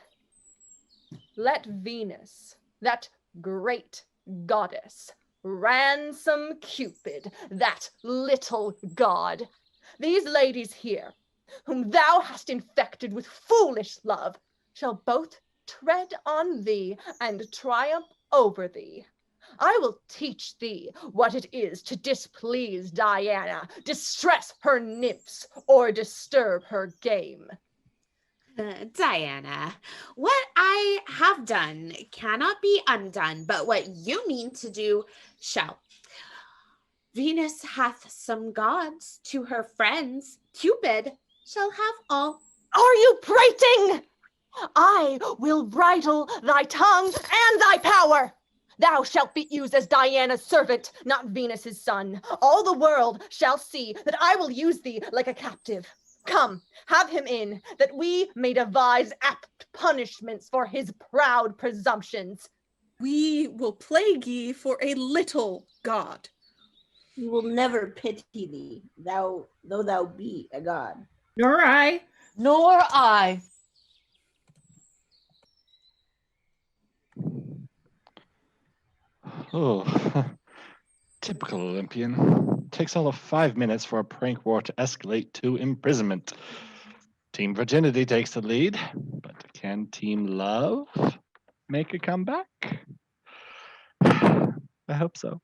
Let Venus, that great goddess, ransom Cupid, that little god. These ladies here, whom thou hast infected with foolish love, shall both tread on thee and triumph over thee. I will teach thee what it is to displease Diana, distress her nymphs, or disturb her game. Diana, what I have done cannot be undone, but what you mean to do shall. Venus hath some gods to her friends. Cupid shall have all. Are you prating? I will bridle thy tongue and thy power. Thou shalt be used as Diana's servant, not Venus's son. All the world shall see that I will use thee like a captive. Come, have him in, that we may devise apt punishments for his proud presumptions. We will plague ye for a little god. We will never pity thee, though thou be a god. Nor I. Nor I. Oh, typical Olympian. Takes all of 5 minutes for a prank war to escalate to imprisonment. Team Virginity takes the lead, but can Team Love make a comeback? I hope so.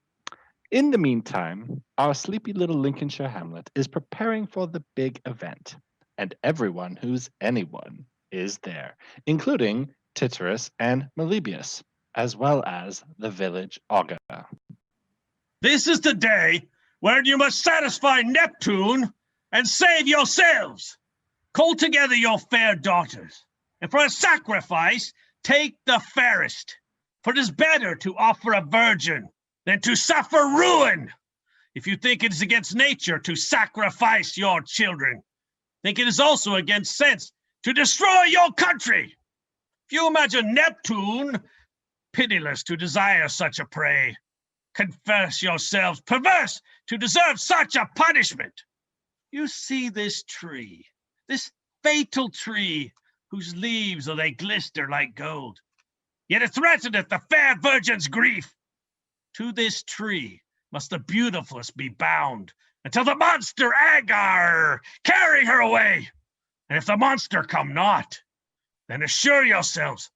In the meantime, our sleepy little Lincolnshire hamlet is preparing for the big event, and everyone who's anyone is there, including Tityrus and Melibius, as well as the village Agar. This is the day where you must satisfy Neptune and save yourselves. Call together your fair daughters, and for a sacrifice, take the fairest. For it is better to offer a virgin than to suffer ruin. If you think it is against nature to sacrifice your children, think it is also against sense to destroy your country. If you imagine Neptune pitiless to desire such a prey, confess yourselves perverse to deserve such a punishment. You see this tree, this fatal tree, whose leaves they glister like gold, yet it threateneth the fair virgin's grief. To this tree must the beautifulest be bound until the monster Agar carry her away. And if the monster come not, then assure yourselves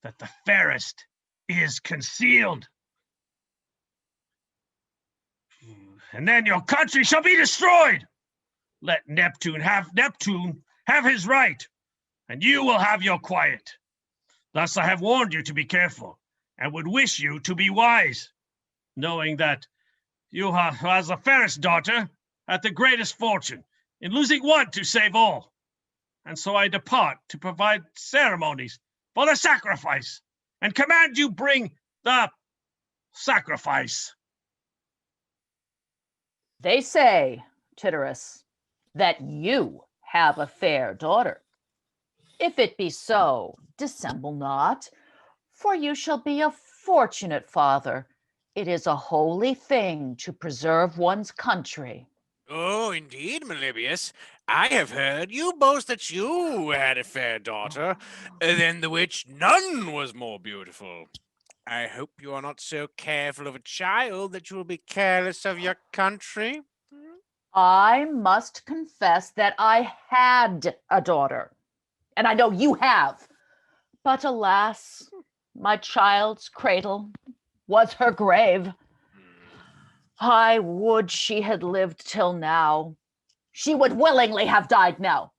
that the fairest is concealed. And then your country shall be destroyed. Let Neptune have his right, and you will have your quiet. Thus I have warned you to be careful, and would wish you to be wise, knowing that you have, as the fairest daughter, had the greatest fortune in losing one to save all. And so I depart to provide ceremonies for the sacrifice, and command you bring the sacrifice. They say, Tityrus, that you have a fair daughter. If it be so, dissemble not, for you shall be a fortunate father. It is a holy thing to preserve one's country. Oh, indeed, Melibius. I have heard you boast that you had a fair daughter, than the which none was more beautiful. I hope you are not so careful of a child that you will be careless of your country. I must confess that I had a daughter, and I know you have. But alas, my child's cradle was her grave. I would she had lived till now. She would willingly have died now.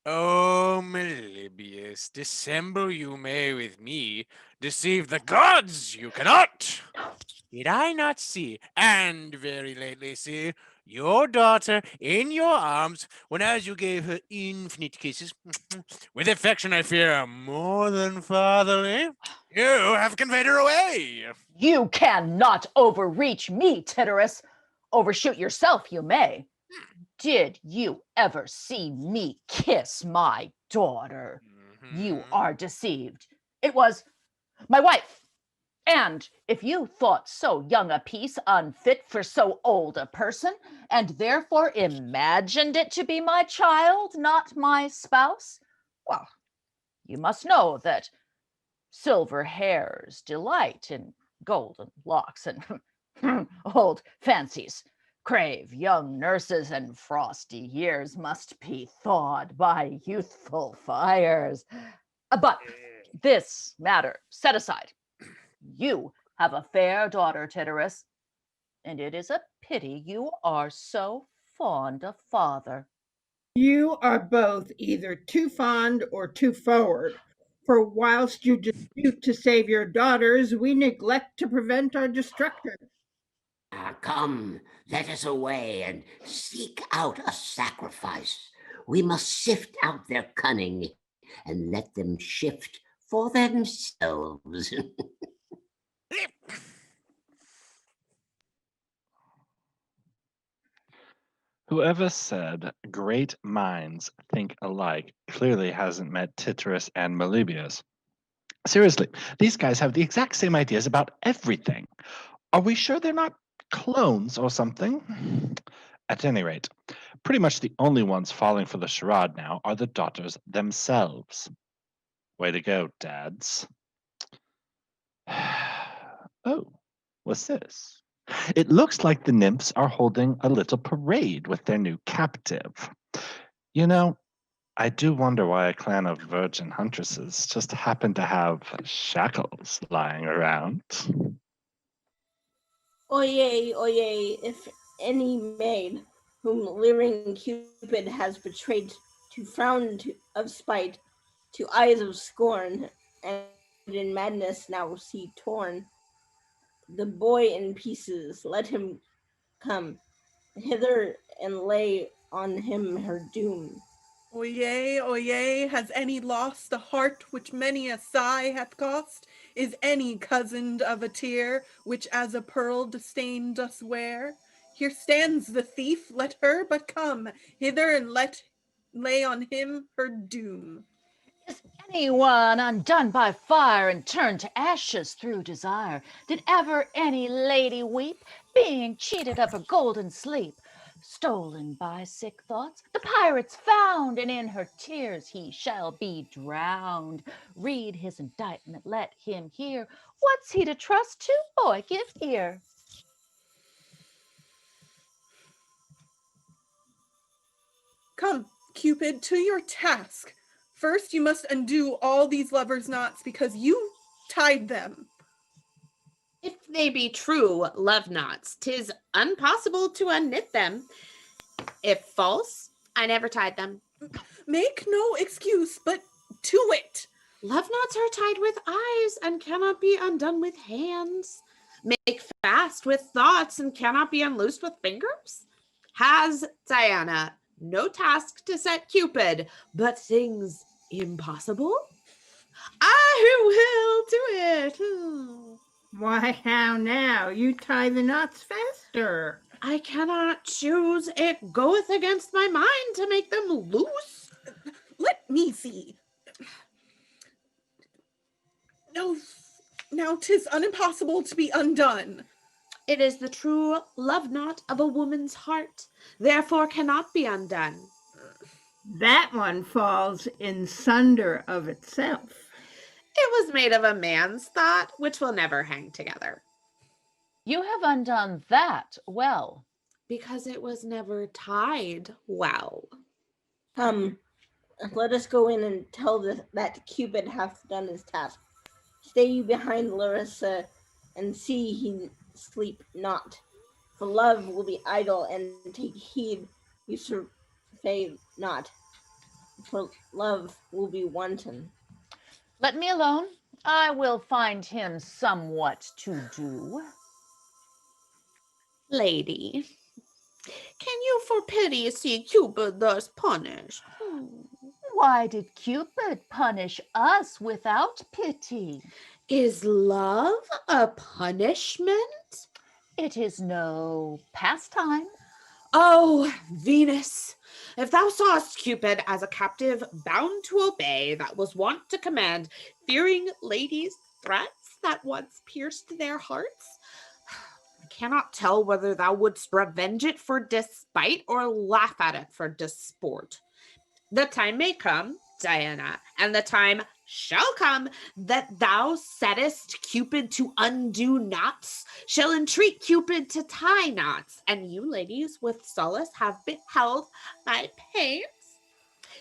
Oh, Melibius, dissemble you may with me, deceive the gods you cannot. Did I not see, and very lately see, your daughter in your arms, when as you gave her infinite kisses, with affection I fear more than fatherly, you have conveyed her away. You cannot overreach me, Tityrus. Overshoot yourself you may. Did you ever see me kiss my daughter? You are deceived. It was my wife. And if you thought so young a piece unfit for so old a person, and therefore imagined it to be my child, not my spouse, well, you must know that silver hairs delight in golden locks, and old fancies crave young nurses, and frosty years must be thawed by youthful fires. But this matter set aside. You have a fair daughter, Tityrus, and it is a pity you are so fond of father. You are both either too fond or too forward, for whilst you dispute to save your daughters, we neglect to prevent our destruction. Come, let us away and seek out a sacrifice. We must sift out their cunning and let them shift for themselves. Whoever said great minds think alike clearly hasn't met Tityrus and Meliboeus. Seriously, these guys have the exact same ideas about everything. Are we sure they're not clones or something? At any rate, pretty much the only ones falling for the charade now are the daughters themselves. Way to go, dads. Oh, what's this? It looks like the nymphs are holding a little parade with their new captive. You know, I do wonder why a clan of virgin huntresses just happen to have shackles lying around. Oyez, oyez, if any maid whom leering Cupid has betrayed to frown of spite, to eyes of scorn, and in madness now see torn, the boy in pieces, let him come hither and lay on him her doom. Oyez, oyez, has any lost the heart which many a sigh hath cost? Is any cozened of a tear, which as a pearl disdain doth wear? Here stands the thief, let her but come hither and lay on him her doom. Is anyone undone by fire and turned to ashes through desire? Did ever any lady weep, being cheated of her golden sleep? Stolen by sick thoughts, the pirate's found, and in her tears he shall be drowned. Read his indictment, let him hear. What's he to trust to? Boy, give ear. Come, Cupid, to your task. First you must undo all these lovers' knots, because you tied them. If they be true love knots, 'tis impossible to unknit them. If false, I never tied them. Make no excuse, but to it. Love knots are tied with eyes and cannot be undone with hands. Make fast with thoughts and cannot be unloosed with fingers. Has Diana no task to set Cupid, but things impossible? I will do it. Why, how now? You tie the knots faster. I cannot choose. It goeth against my mind to make them loose. Let me see. No, now 'tis unimpossible to be undone. It is the true love knot of a woman's heart, therefore cannot be undone. That one falls in sunder of itself. It was made of a man's thought, which will never hang together. You have undone that well. Because it was never tied well. Let us go in and tell that Cupid hath done his task. Stay you behind, Larissa, and see he sleep not. For love will be idle, and take heed you survey not. For love will be wanton. Let me alone. I will find him somewhat to do. Lady, can you for pity see Cupid thus punished? Why did Cupid punish us without pity? Is love a punishment? It is no pastime. Oh, Venus, if thou sawest Cupid as a captive bound to obey, that was wont to command, fearing ladies' threats that once pierced their hearts, I cannot tell whether thou wouldst revenge it for despite or laugh at it for disport. The time may come, Diana, and the time shall come that thou settest Cupid to undo knots, shall entreat Cupid to tie knots, and you ladies with solace have beheld my pains,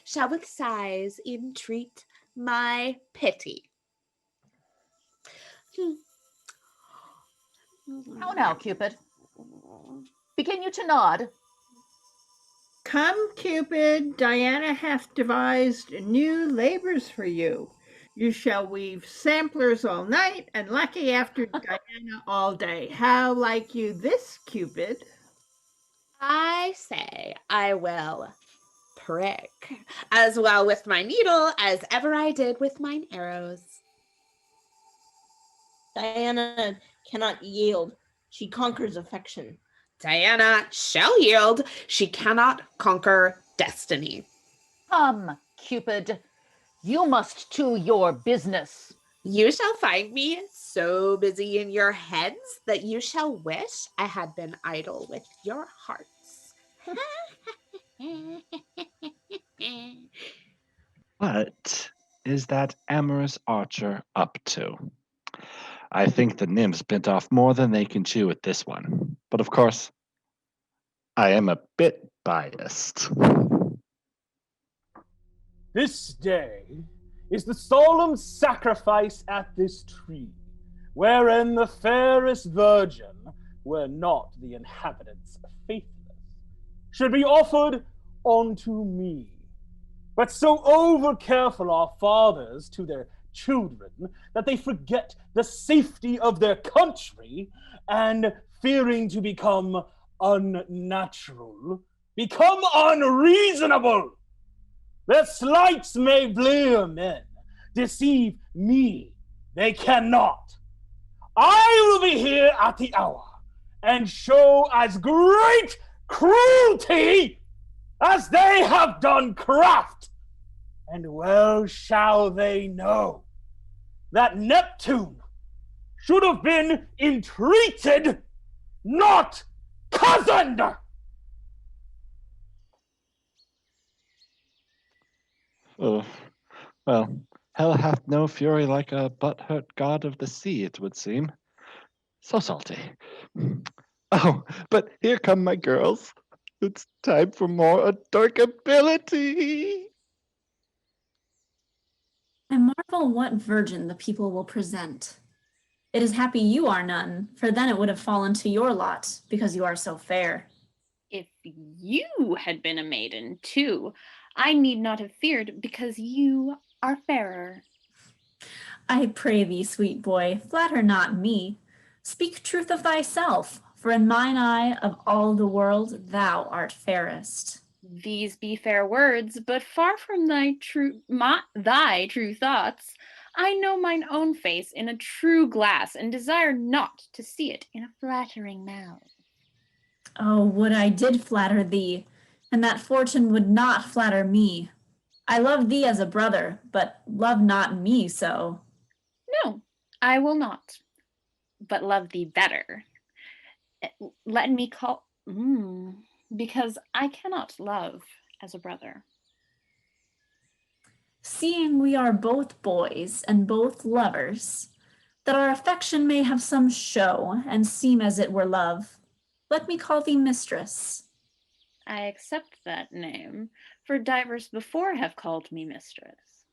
shall with sighs entreat my pity. How now, Cupid? Begin you to nod. Come, Cupid, Diana hath devised new labors for you. You shall weave samplers all night and lackey after Diana all day. How like you this, Cupid? I say I will prick, as well with my needle as ever I did with mine arrows. Diana cannot yield. She conquers affection. Diana shall yield. She cannot conquer destiny. Come, Cupid, you must to your business. You shall find me so busy in your heads that you shall wish I had been idle with your hearts. What is that amorous archer up to? I think the nymphs bit off more than they can chew with this one. But of course, I am a bit biased. This day is the solemn sacrifice at this tree, wherein the fairest virgin, were not the inhabitants faithless, should be offered unto me. But so over careful are fathers to their children that they forget the safety of their country, and fearing to become unnatural, become unreasonable. Their sleights may blare men, deceive me they cannot. I will be here at the hour, and show as great cruelty as they have done craft. And well shall they know that Neptune should have been entreated, not cozened. Oh, well, hell hath no fury like a butthurt god of the sea, it would seem. So salty. Oh, but here come my girls. It's time for more adorkability. I marvel what virgin the people will present. It is happy you are none, for then it would have fallen to your lot, because you are so fair. If you had been a maiden too, I need not have feared, because you are fairer. I pray thee, sweet boy, flatter not me. Speak truth of thyself, for in mine eye of all the world thou art fairest. These be fair words, but far from thy true thoughts. I know mine own face in a true glass, and desire not to see it in a flattering mouth. Oh, would I did flatter thee, and that fortune would not flatter me. I love thee as a brother, but love not me so. No, I will not, but love thee better. Let me call, because I cannot love as a brother. Seeing we are both boys and both lovers, that our affection may have some show and seem as it were love, let me call thee mistress. I accept that name, for divers before have called me mistress.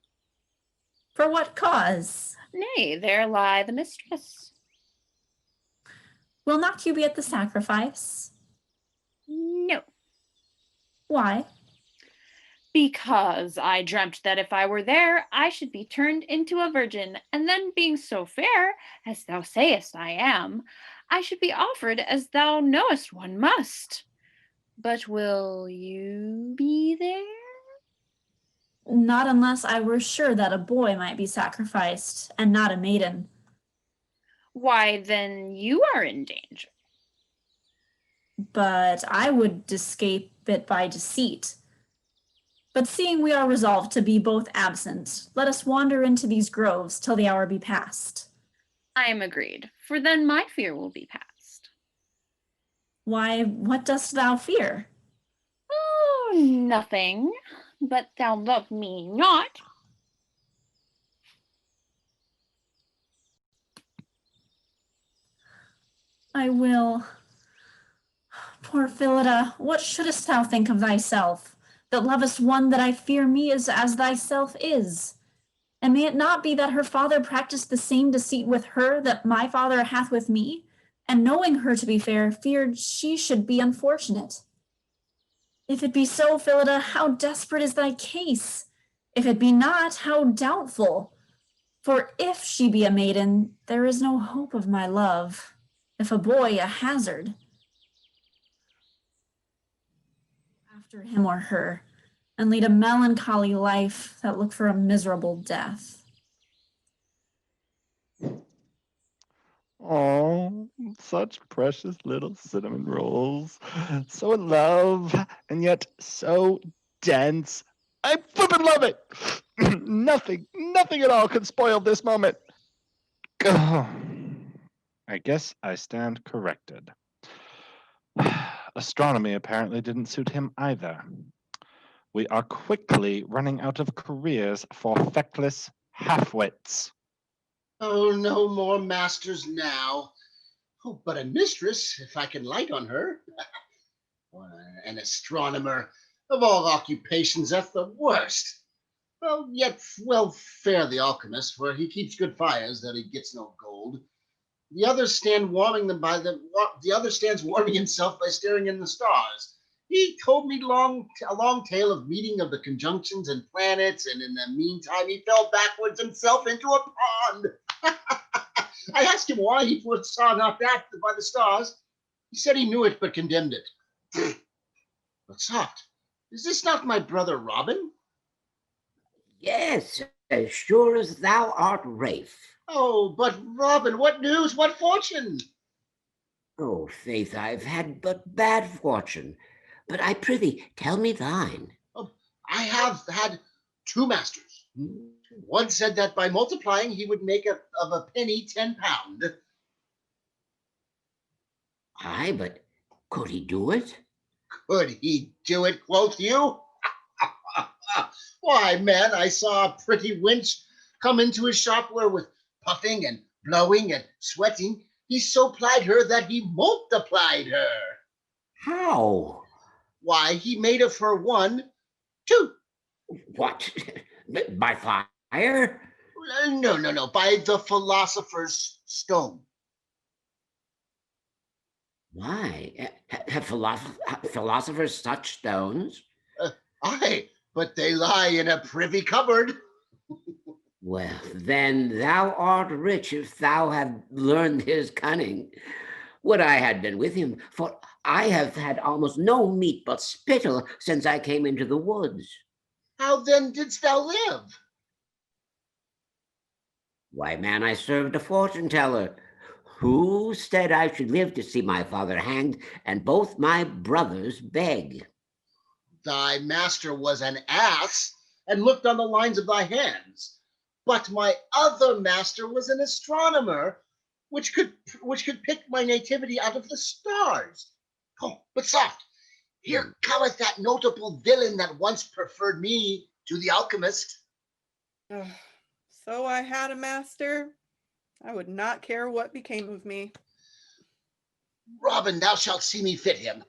For what cause? Nay, there lie the mistress. Will not you be at the sacrifice? No. Why? Because I dreamt that if I were there, I should be turned into a virgin, and then being so fair, as thou sayest I am, I should be offered as thou knowest one must. But will you be there? Not unless I were sure that a boy might be sacrificed, and not a maiden. Why, then you are in danger. But I would escape it by deceit. But seeing we are resolved to be both absent, let us wander into these groves till the hour be past. I am agreed, for then my fear will be past. Why, what dost thou fear? Oh, nothing, but thou love me not. I will. Poor Philida, what shouldst thou think of thyself, that lovest one that I fear me is as thyself is? And may it not be that her father practiced the same deceit with her that my father hath with me, and knowing her to be fair, feared she should be unfortunate? If it be so, Philida, how desperate is thy case? If it be not, how doubtful? For if she be a maiden, there is no hope of my love. If a boy, a hazard. After him or her, and lead a melancholy life that look for a miserable death. Oh, such precious little cinnamon rolls. So in love, and yet so dense. I flippin' love it! nothing at all can spoil this moment. I guess I stand corrected. Astronomy apparently didn't suit him either. We are quickly running out of careers for feckless halfwits. Oh, no more masters now. Oh, but a mistress, if I can light on her. An astronomer. Of all occupations, that's the worst. Well, yet, fair the alchemist, for he keeps good fires, though he gets no gold. The other stands warming himself by staring in the stars. He told me a long tale of meeting of the conjunctions and planets, and in the meantime he fell backwards himself into a pond. I asked him why he foresaw not that by the stars. He said he knew it, but condemned it. But soft, is this not my brother Robin? Yes, as sure as thou art Rafe. Oh, but Robin, what news, what fortune? Oh, faith, I've had but bad fortune. But I prithee, tell me thine. Oh, I have had 2 masters. One said that by multiplying he would make of a penny 10 pound. Aye, but could he do it? Could he do it, quoth you? Why, man, I saw a pretty wench come into his shop where with puffing and blowing and sweating, he so plied her that he multiplied her. How? Why, he made of her 1, 2. What? By fire? No, by the philosopher's stone. Why? Have philosophers such stones? Aye, but they lie in a privy cupboard. Well, then thou art rich if thou have learned his cunning. Would I had been with him, for I have had almost no meat but spittle since I came into the woods. How then didst thou live? Why, man, I served a fortune teller, who said I should live to see my father hanged and both my brothers beg. Thy master was an ass and looked on the lines of thy hands. But my other master was an astronomer, which could pick my nativity out of the stars. Oh, but soft, here cometh that notable villain that once preferred me to the alchemist. So I had a master. I would not care what became of me. Robin, thou shalt see me fit him.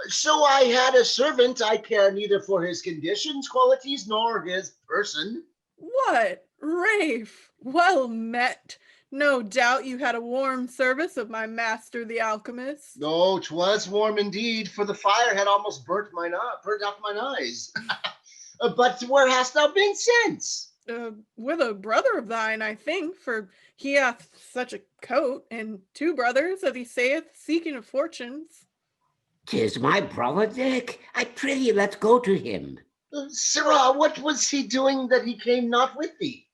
So I had a servant. I care neither for his conditions, qualities, nor his person. What? Rafe, well met. No doubt you had a warm service of my master the alchemist. No, 'twas warm indeed, for the fire had almost burnt out mine eyes. But where hast thou been since? With a brother of thine, I think, for he hath such a coat, and 2 brothers, as he saith, seeking of fortunes. 'Tis my brother Dick. I prithee, let's go to him. Sirrah, what was he doing that he came not with thee?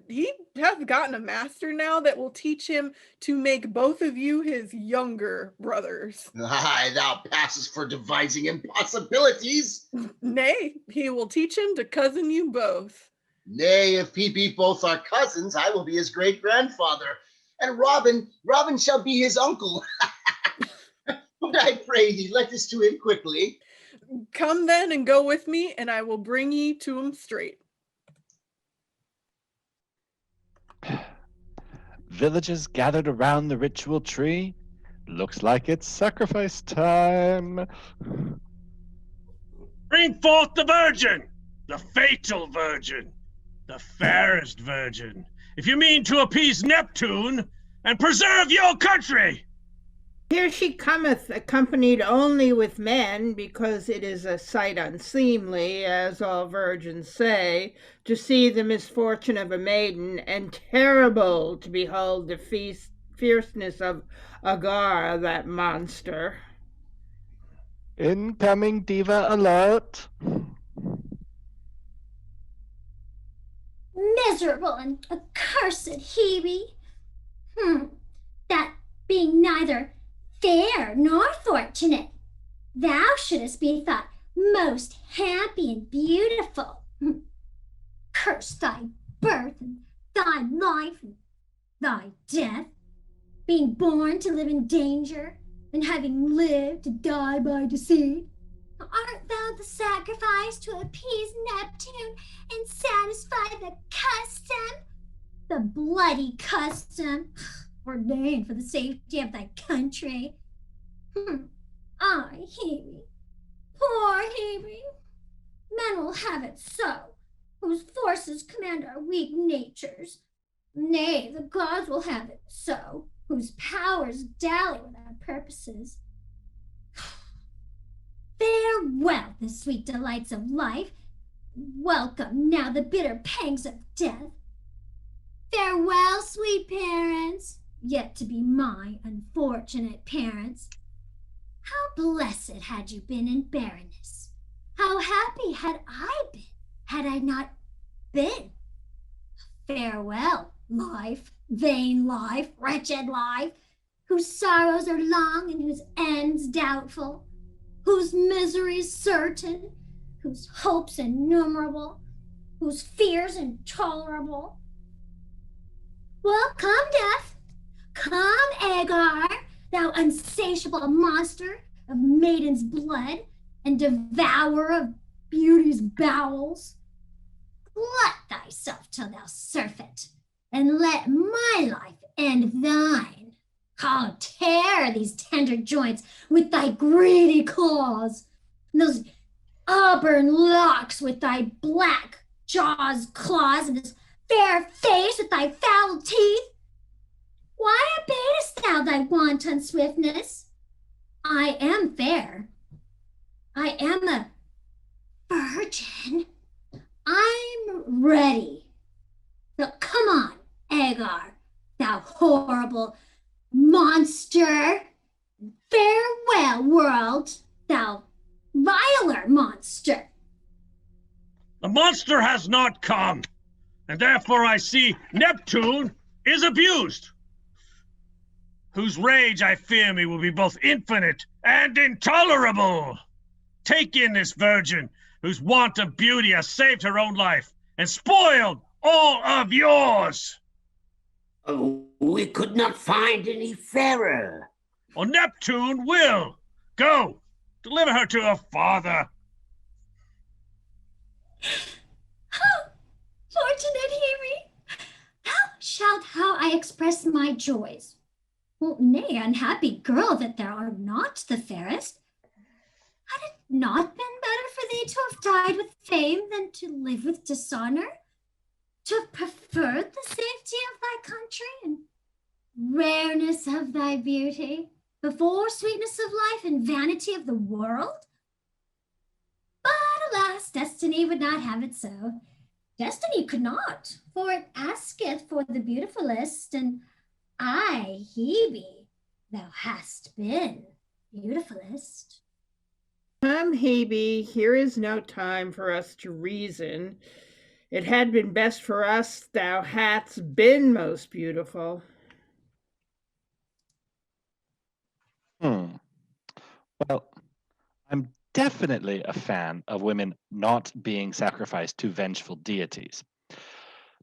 He hath gotten a master now that will teach him to make both of you his younger brothers. Aye, thou passest for devising impossibilities. Nay, he will teach him to cousin you both. Nay, if he be both our cousins, I will be his great-grandfather, and Robin shall be his uncle. But I pray thee, let us to him quickly. Come then and go with me, and I will bring ye to him straight. Villagers gathered around the ritual tree. Looks like it's sacrifice time. Bring forth the virgin, the fatal virgin, the fairest virgin, if you mean to appease Neptune and preserve your country. Here she cometh, accompanied only with men, because it is a sight unseemly, as all virgins say, to see the misfortune of a maiden, and terrible to behold the fierceness of Agar, that monster. Incoming diva alert. miserable and accursed Hebe. That being neither fair nor fortunate, thou shouldst be thought most happy and beautiful. Curse thy birth and thy life and thy death, being born to live in danger and having lived to die by deceit. Art thou the sacrifice to appease Neptune and satisfy the custom? The bloody custom ordained for the safety of thy country. Ay, Hebe, poor Hebe. Men will have it so, whose forces command our weak natures. Nay, the gods will have it so, whose powers dally with our purposes. Farewell, the sweet delights of life. Welcome now the bitter pangs of death. Farewell, sweet parents, yet to be my unfortunate parents. How blessed had you been in barrenness. How happy had I been, had I not been. Farewell, life, vain life, wretched life, whose sorrows are long and whose ends doubtful, whose miseries certain, whose hopes innumerable, whose fears intolerable. Well, come, death, come, Agar, thou unsatiable monster of maiden's blood and devourer of beauty's bowels. Glut thyself till thou surfeit, and let my life end thine. Oh, tear these tender joints with thy greedy claws, and those auburn locks with thy black jaws, claws, and this fair face with thy foul teeth. Why abatest thou thy wanton swiftness? I am fair. I am a virgin. I'm ready. So come on, Agar, thou horrible monster. Farewell, world, thou viler monster. The monster has not come, and therefore I see Neptune is abused, whose rage I fear me will be both infinite and intolerable. Take in this virgin, whose want of beauty has saved her own life and spoiled all of yours. Oh, we could not find any fairer. Oh, Neptune will. Go, deliver her to her father. How fortunate, Hebe! How shalt how I express my joys? Well, nay, unhappy girl, that thou art not the fairest. Had it not been better for thee to have died with fame than to live with dishonor? To have preferred the safety of thy country and rareness of thy beauty before sweetness of life and vanity of the world? But alas, destiny would not have it so. Destiny could not, for it asketh for the beautifulest, and I, Hebe, thou hast been beautifulest. Come, Hebe, here is no time for us to reason. It had been best for us thou hadst been most beautiful. Well, I'm definitely a fan of women not being sacrificed to vengeful deities.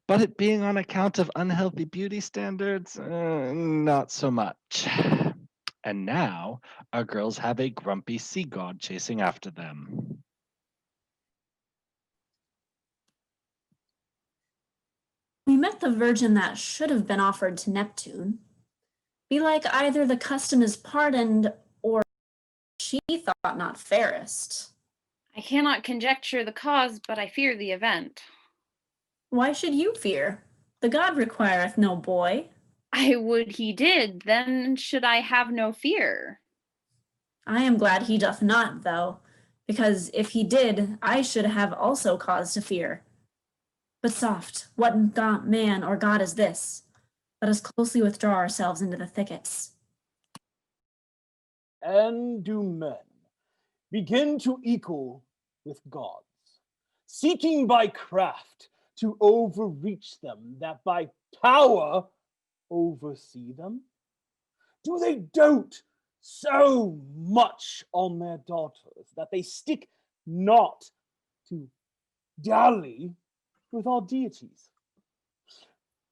But it being on account of unhealthy beauty standards, not so much. And now our girls have a grumpy sea god chasing after them. We met the virgin that should have been offered to Neptune. Belike either the custom is pardoned, or she thought not fairest. I cannot conjecture the cause, but I fear the event. Why should you fear? The god requireth no boy. I would he did, then should I have no fear. I am glad he doth not, though, because if he did, I should have also cause to fear. But soft, what man or god is this? Let us closely withdraw ourselves into the thickets. And do men begin to equal with gods, seeking by craft to overreach them, that by power oversee them? Do they dote so much on their daughters that they stick not to dally with our deities?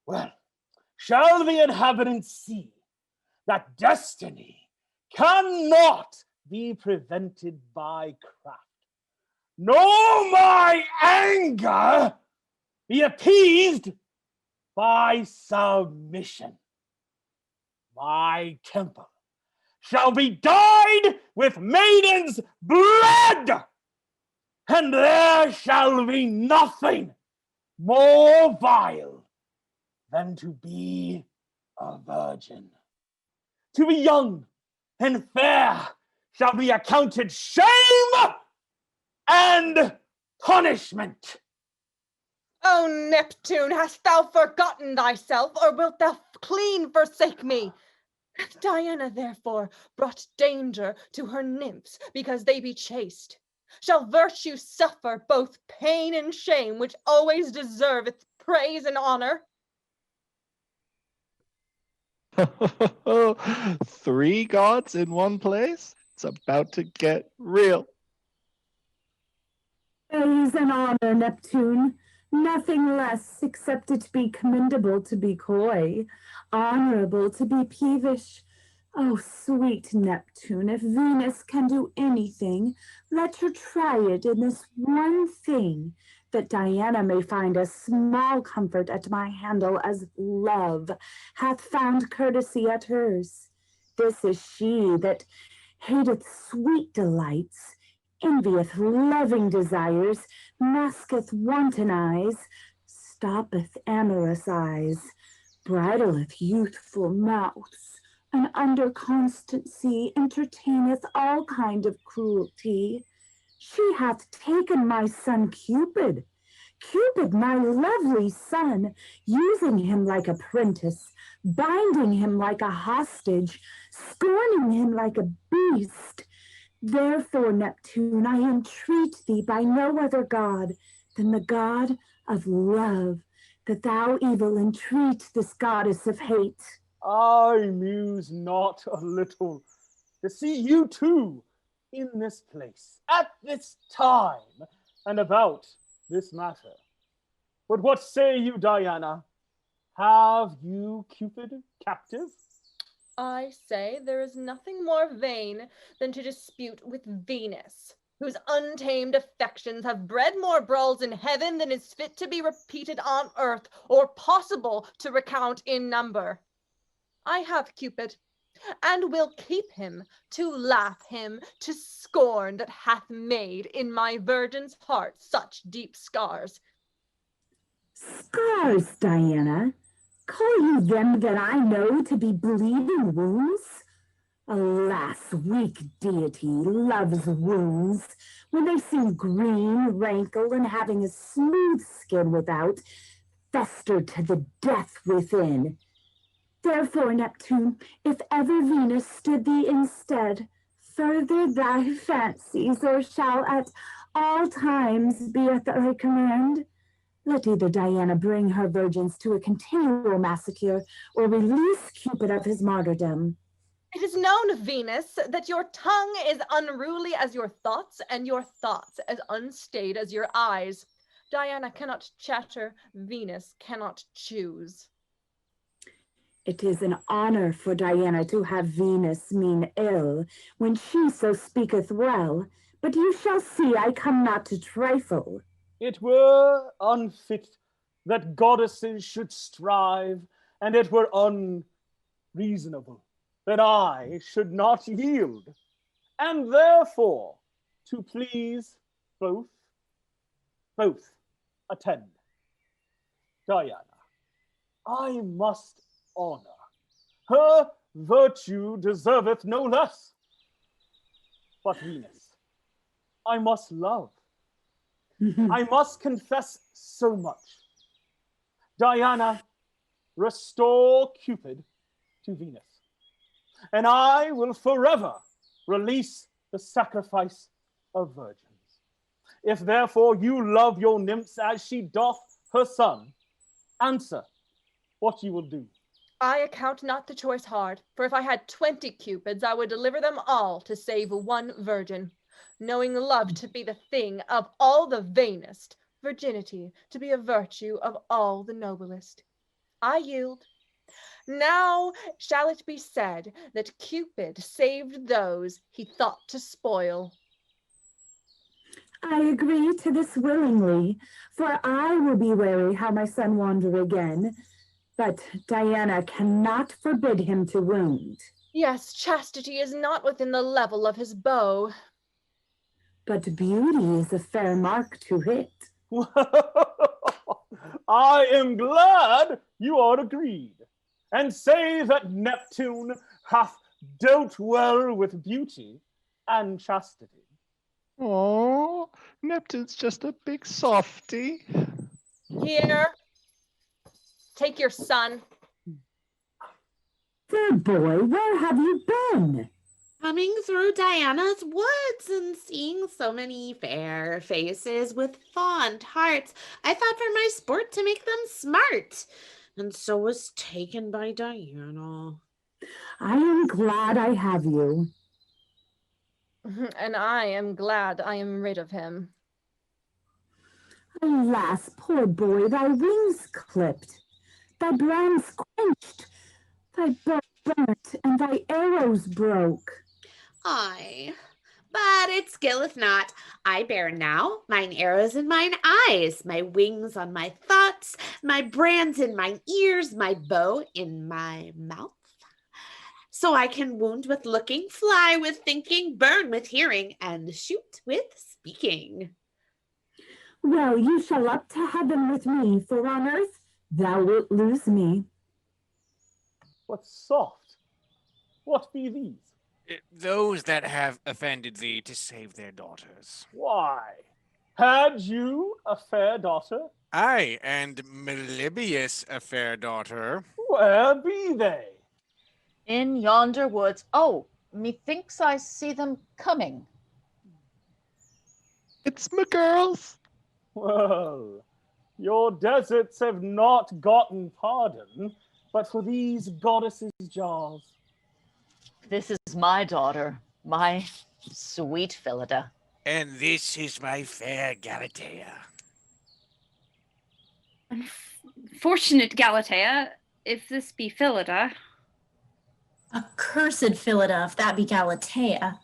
Well, shall the inhabitants see that destiny cannot be prevented by craft, nor my anger be appeased by submission? My temple shall be dyed with maidens' blood, and there shall be nothing more vile than to be a virgin. To be young and fair shall be accounted shame and punishment. O Neptune, hast thou forgotten thyself, or wilt thou clean forsake me? Diana, therefore, brought danger to her nymphs, because they be chaste. Shall virtue suffer both pain and shame, which always deserveth praise and honor? 3 gods in one place? It's about to get real. Praise and honor, Neptune. Nothing less, except it be commendable to be coy, honorable to be peevish. Oh, sweet Neptune, if Venus can do anything, let her try it in this one thing, that Diana may find a small comfort at my handle, as love hath found courtesy at hers. This is she that hateth sweet delights, envieth loving desires, masketh wanton eyes, stoppeth amorous eyes, bridleth youthful mouths, and under constancy entertaineth all kind of cruelty. She hath taken my son Cupid, Cupid, my lovely son, using him like a prentice, binding him like a hostage, scorning him like a beast. Therefore, Neptune, I entreat thee by no other god than the god of love, that thou evil entreat this goddess of hate. I muse not a little to see you two in this place, at this time, and about this matter. But what say you, Diana? Have you Cupid captive? I say there is nothing more vain than to dispute with Venus, whose untamed affections have bred more brawls in heaven than is fit to be repeated on earth, or possible to recount in number. I have Cupid, and will keep him, to laugh him to scorn, that hath made in my virgin's heart such deep scars. Scars, Diana? Call you them that I know to be bleeding wounds? Alas, weak deity loves wounds, when they seem green, rankle, and having a smooth skin without, fester to the death within. Therefore, Neptune, if ever Venus stood thee instead, further thy fancies, or shall at all times be at thy command. Let either Diana bring her virgins to a continual massacre, or release Cupid of his martyrdom. It is known, Venus, that your tongue is unruly as your thoughts, and your thoughts as unstayed as your eyes. Diana cannot chatter, Venus cannot choose. It is an honor for Diana to have Venus mean ill, when she so speaketh well. But you shall see I come not to trifle. It were unfit that goddesses should strive, and it were unreasonable that I should not yield. And therefore, to please both attend. Diana, I must honor. Her virtue deserveth no less. But Venus, I must love. I must confess so much. Diana, restore Cupid to Venus, and I will forever release the sacrifice of virgins. If therefore you love your nymphs as she doth her son. Answer what you will do. I account not the choice hard, for if I had 20 Cupids, I would deliver them all to save one virgin, knowing love to be the thing of all the vainest, virginity to be a virtue of all the noblest. I yield. Now shall it be said that Cupid saved those he thought to spoil. I agree to this willingly, for I will be wary how my son wander again. But Diana cannot forbid him to wound. Yes, chastity is not within the level of his bow. But beauty is a fair mark to hit. I am glad you are agreed, and say that Neptune hath dealt well with beauty and chastity. Oh, Neptune's just a big softy. Here, take your son. Dear boy, where have you been? Coming through Diana's woods and seeing so many fair faces with fond hearts, I thought for my sport to make them smart, and so was taken by Diana. I am glad I have you. And I am glad I am rid of him. Alas, poor boy, thy wings clipped, thy brands quenched, thy bow burnt, and thy arrows broke. Aye, but it skilleth not. I bear now mine arrows in mine eyes, my wings on my thoughts, my brands in mine ears, my bow in my mouth. So I can wound with looking, fly with thinking, burn with hearing, and shoot with speaking. Well, you shall up to heaven with me, for on earth thou wilt lose me. What soft? What be these? Those that have offended thee to save their daughters. Why, had you a fair daughter? Aye, and Melibbeus a fair daughter. Where be they? In yonder woods. Oh, methinks I see them coming. It's my girls. Well, your deserts have not gotten pardon, but for these goddesses' jaws. This is my daughter, my sweet Philida. And this is my fair Gallathea. Unfortunate Gallathea, if this be Philida. Accursed Philida, if that be Gallathea.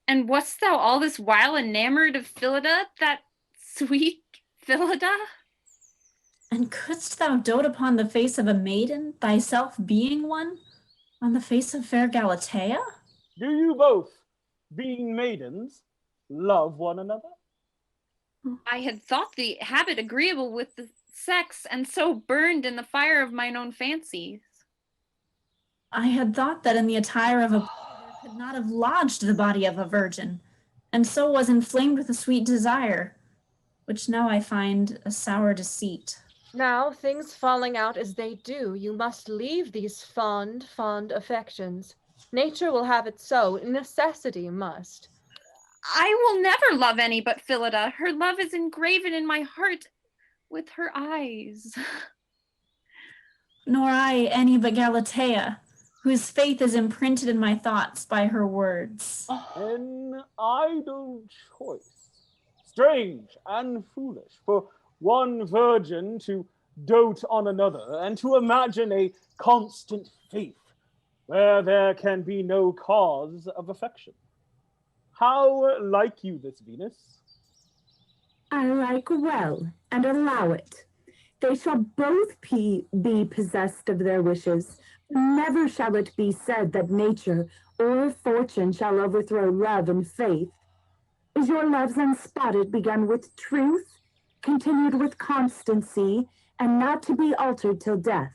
And wast thou all this while enamored of Philida, that sweet Philida? And couldst thou dote upon the face of a maiden, thyself being one, on the face of fair Gallathea? Do you both, being maidens, love one another? I had thought the habit agreeable with the sex, and so burned in the fire of mine own fancies. I had thought that in the attire of a there could not have lodged the body of a virgin, and so was inflamed with a sweet desire, which now I find a sour deceit. Now, things falling out as they do, you must leave these fond affections. Nature will have it so, necessity must. I will never love any but Philida. Her love is engraven in my heart with her eyes. Nor I any but Gallathea, whose faith is imprinted in my thoughts by her words. An idle choice, strange and foolish, for one virgin to dote on another, and to imagine a constant faith where there can be no cause of affection. How like you this, Venus? I like well, and allow it. They shall both be possessed of their wishes. Never shall it be said that nature or fortune shall overthrow love and faith. Is your love's unspotted begun with truth, continued with constancy, and not to be altered till death?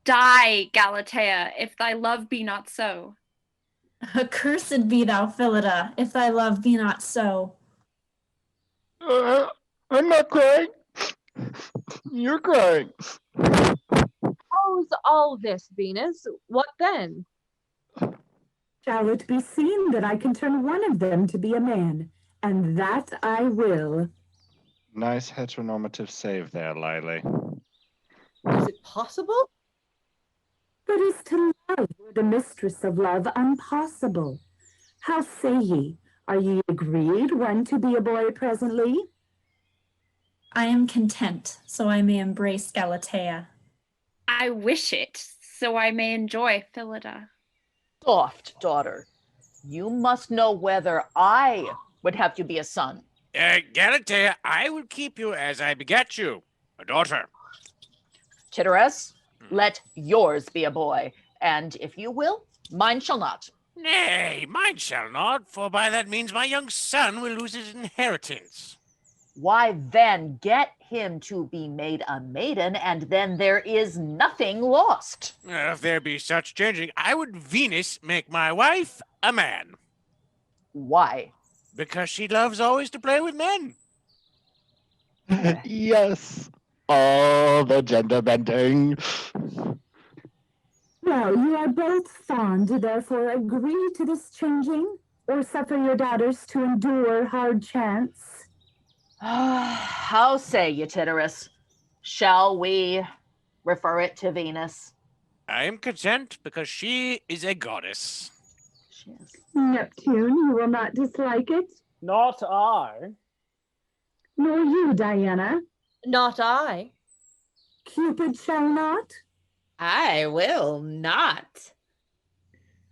Die, Gallathea, if thy love be not so. Accursed be thou, Philida, if thy love be not so. I'm not crying. You're crying. How's all this, Venus? What then? Shall it be seen that I can turn one of them to be a man, and that I will. Nice heteronormative save there, Lyly. Is it possible? But is to love the mistress of love impossible? How say ye? Are ye agreed one to be a boy presently? I am content, so I may embrace Gallathea. I wish it, so I may enjoy Philida. Soft, daughter. You must know whether I would have you be a son. Gallathea, I will keep you as I begat you, a daughter. Tityrus, let yours be a boy, and if you will, mine shall not. Nay, mine shall not, for by that means my young son will lose his inheritance. Why then get him to be made a maiden, and then there is nothing lost. If there be such changing, I would Venus make my wife a man. Why? Because she loves always to play with men. Yes. Oh, the gender bending. Well, you are both fond, therefore agree to this changing, or suffer your daughters to endure hard chance. How say you, Tityrus? Shall we refer it to Venus? I am content because she is a goddess. Neptune, you will not dislike it? Not I. Nor you, Diana? Not I. Cupid shall not? I will not.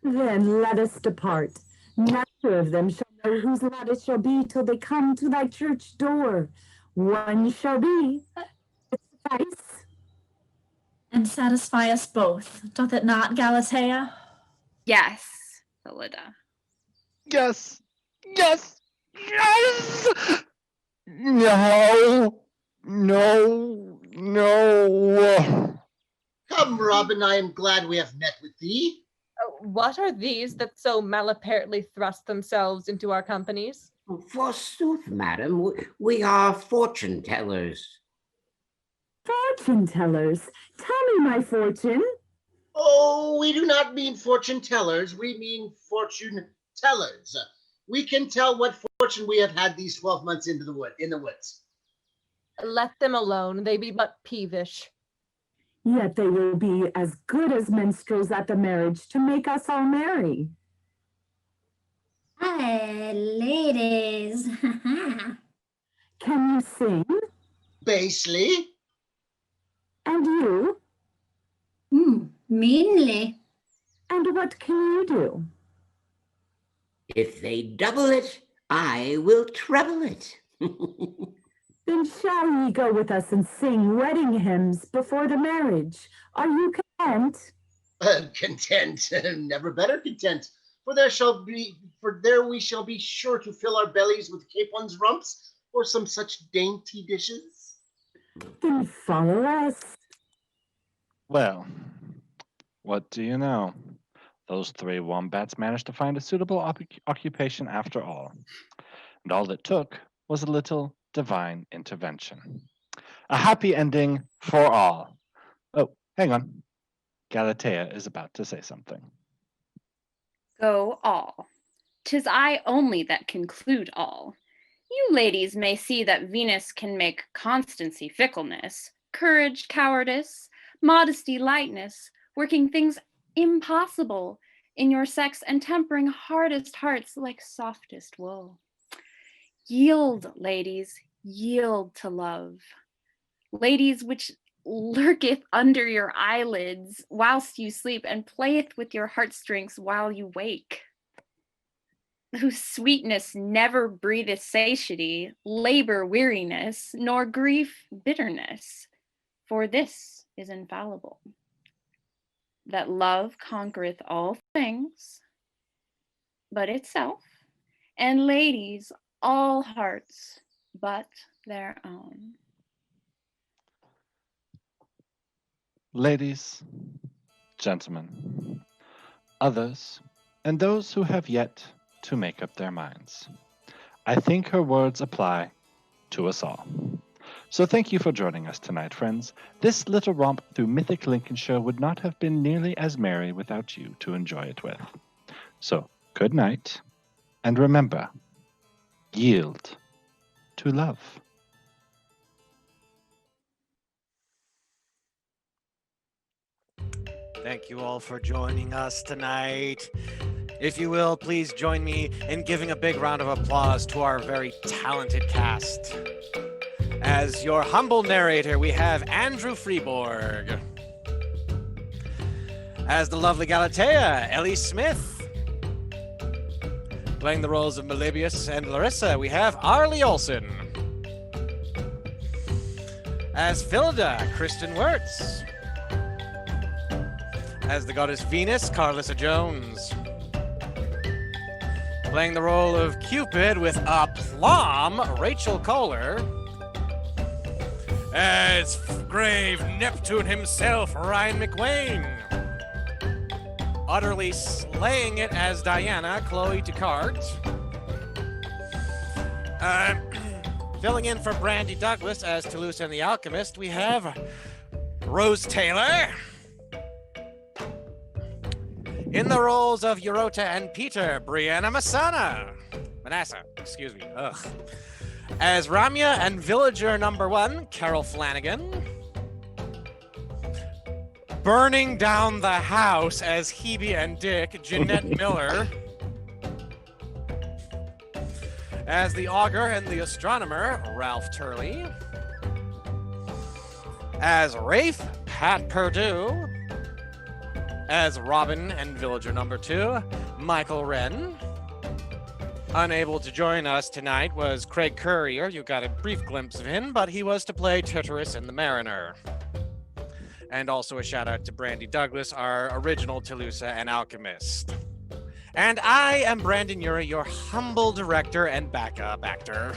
Then let us depart. Neither of them shall know whose lot it shall be till they come to thy church door. One shall be. Suffice. And satisfy us both, doth it not, Gallathea? Yes, Philida. Yes. Yes. Yes. No. No. No. Come, Robin, I am glad we have met with thee. What are these that so malapparently thrust themselves into our companies? Forsooth, madam, we are fortune tellers. Fortune tellers? Tell me my fortune. Oh, we do not mean fortune tellers, we mean fortune tellers. We can tell what fortune we have had these 12 months in the woods. Let them alone, they be but peevish. Yet they will be as good as minstrels at the marriage to make us all merry. Hi, ladies. Can you sing? Basely. And you? Meanly. And what can you do? If they double it, I will treble it. Then shall ye go with us and sing wedding hymns before the marriage? Are you content? Content, never better content. For there we shall be sure to fill our bellies with capon's rumps or some such dainty dishes. Then follow us. Well, what do you know? Those three wombats managed to find a suitable occupation after all. And all it took was a little divine intervention. A happy ending for all. Oh, hang on. Gallathea is about to say something. Go all. 'Tis I only that conclude all. You ladies may see that Venus can make constancy fickleness, courage cowardice, modesty lightness, working things impossible in your sex and tempering hardest hearts like softest wool. Yield, ladies, yield to love. Ladies, which lurketh under your eyelids whilst you sleep and playeth with your heartstrings while you wake. Whose sweetness never breatheth satiety, labor weariness, nor grief bitterness. For this is infallible, that love conquereth all things but itself, and ladies all hearts but their own. Ladies, gentlemen, others, and those who have yet to make up their minds, I think her words apply to us all. So thank you for joining us tonight, friends. This little romp through mythic Lincolnshire would not have been nearly as merry without you to enjoy it with. So, good night, and remember, yield to love. Thank you all for joining us tonight. If you will, please join me in giving a big round of applause to our very talented cast. As your humble narrator, we have Andrew Freeborg. As the lovely Gallathea, Ellie Smith. Playing the roles of Melibius and Larissa, we have Arlie Olsen. As Philida, Kristen Wirtz. As the goddess Venus, Carlissa Jones. Playing the role of Cupid with aplomb, Rachel Kohler. As grave Neptune himself, Ryan McWayne. Utterly slaying it as Diana, Chloe Descartes. Filling in for Brandy Douglas as Toulouse and the Alchemist, we have Rose Taylor. In the roles of Eurota and Peter, Brianna Manassa, excuse me. Ugh. As Ramya and Villager number 1, Carol Flanagan. Burning down the house as Hebe and Dick, Jeanette Miller. As the Augur and the Astronomer, Ralph Turley. As Rafe, Pat Perdue. As Robin and Villager number 2, Michael Wren. Unable to join us tonight was Craig Currier. You got a brief glimpse of him, but he was to play Tartarus in The Mariner. And also a shout out to Brandy Douglas, our original Toulouse and Alchemist. And I am Brandon Urey, your humble director and backup actor.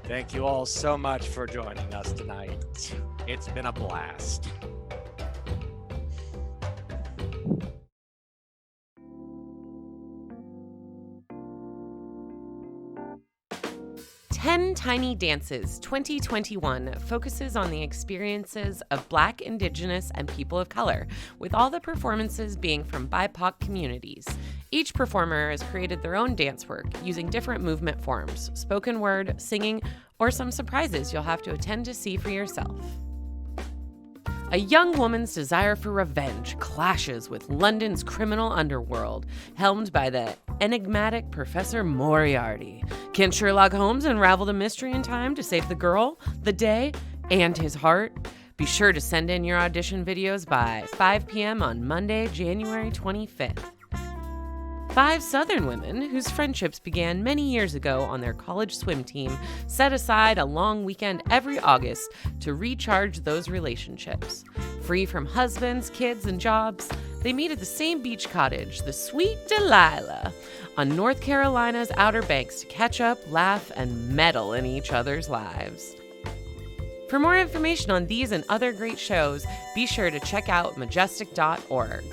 Thank you all so much for joining us tonight. It's been a blast. Ten Tiny Dances 2021 focuses on the experiences of Black, Indigenous, and people of color, with all the performances being from BIPOC communities. Each performer has created their own dance work using different movement forms, spoken word, singing, or some surprises you'll have to attend to see for yourself. A young woman's desire for revenge clashes with London's criminal underworld, helmed by the enigmatic Professor Moriarty. Can Sherlock Holmes unravel the mystery in time to save the girl, the day, and his heart? Be sure to send in your audition videos by 5 p.m. on Monday, January 25th. 5 Southern women, whose friendships began many years ago on their college swim team, set aside a long weekend every August to recharge those relationships. Free from husbands, kids, and jobs, they meet at the same beach cottage, the Sweet Delilah, on North Carolina's Outer Banks to catch up, laugh, and meddle in each other's lives. For more information on these and other great shows, be sure to check out majestic.org.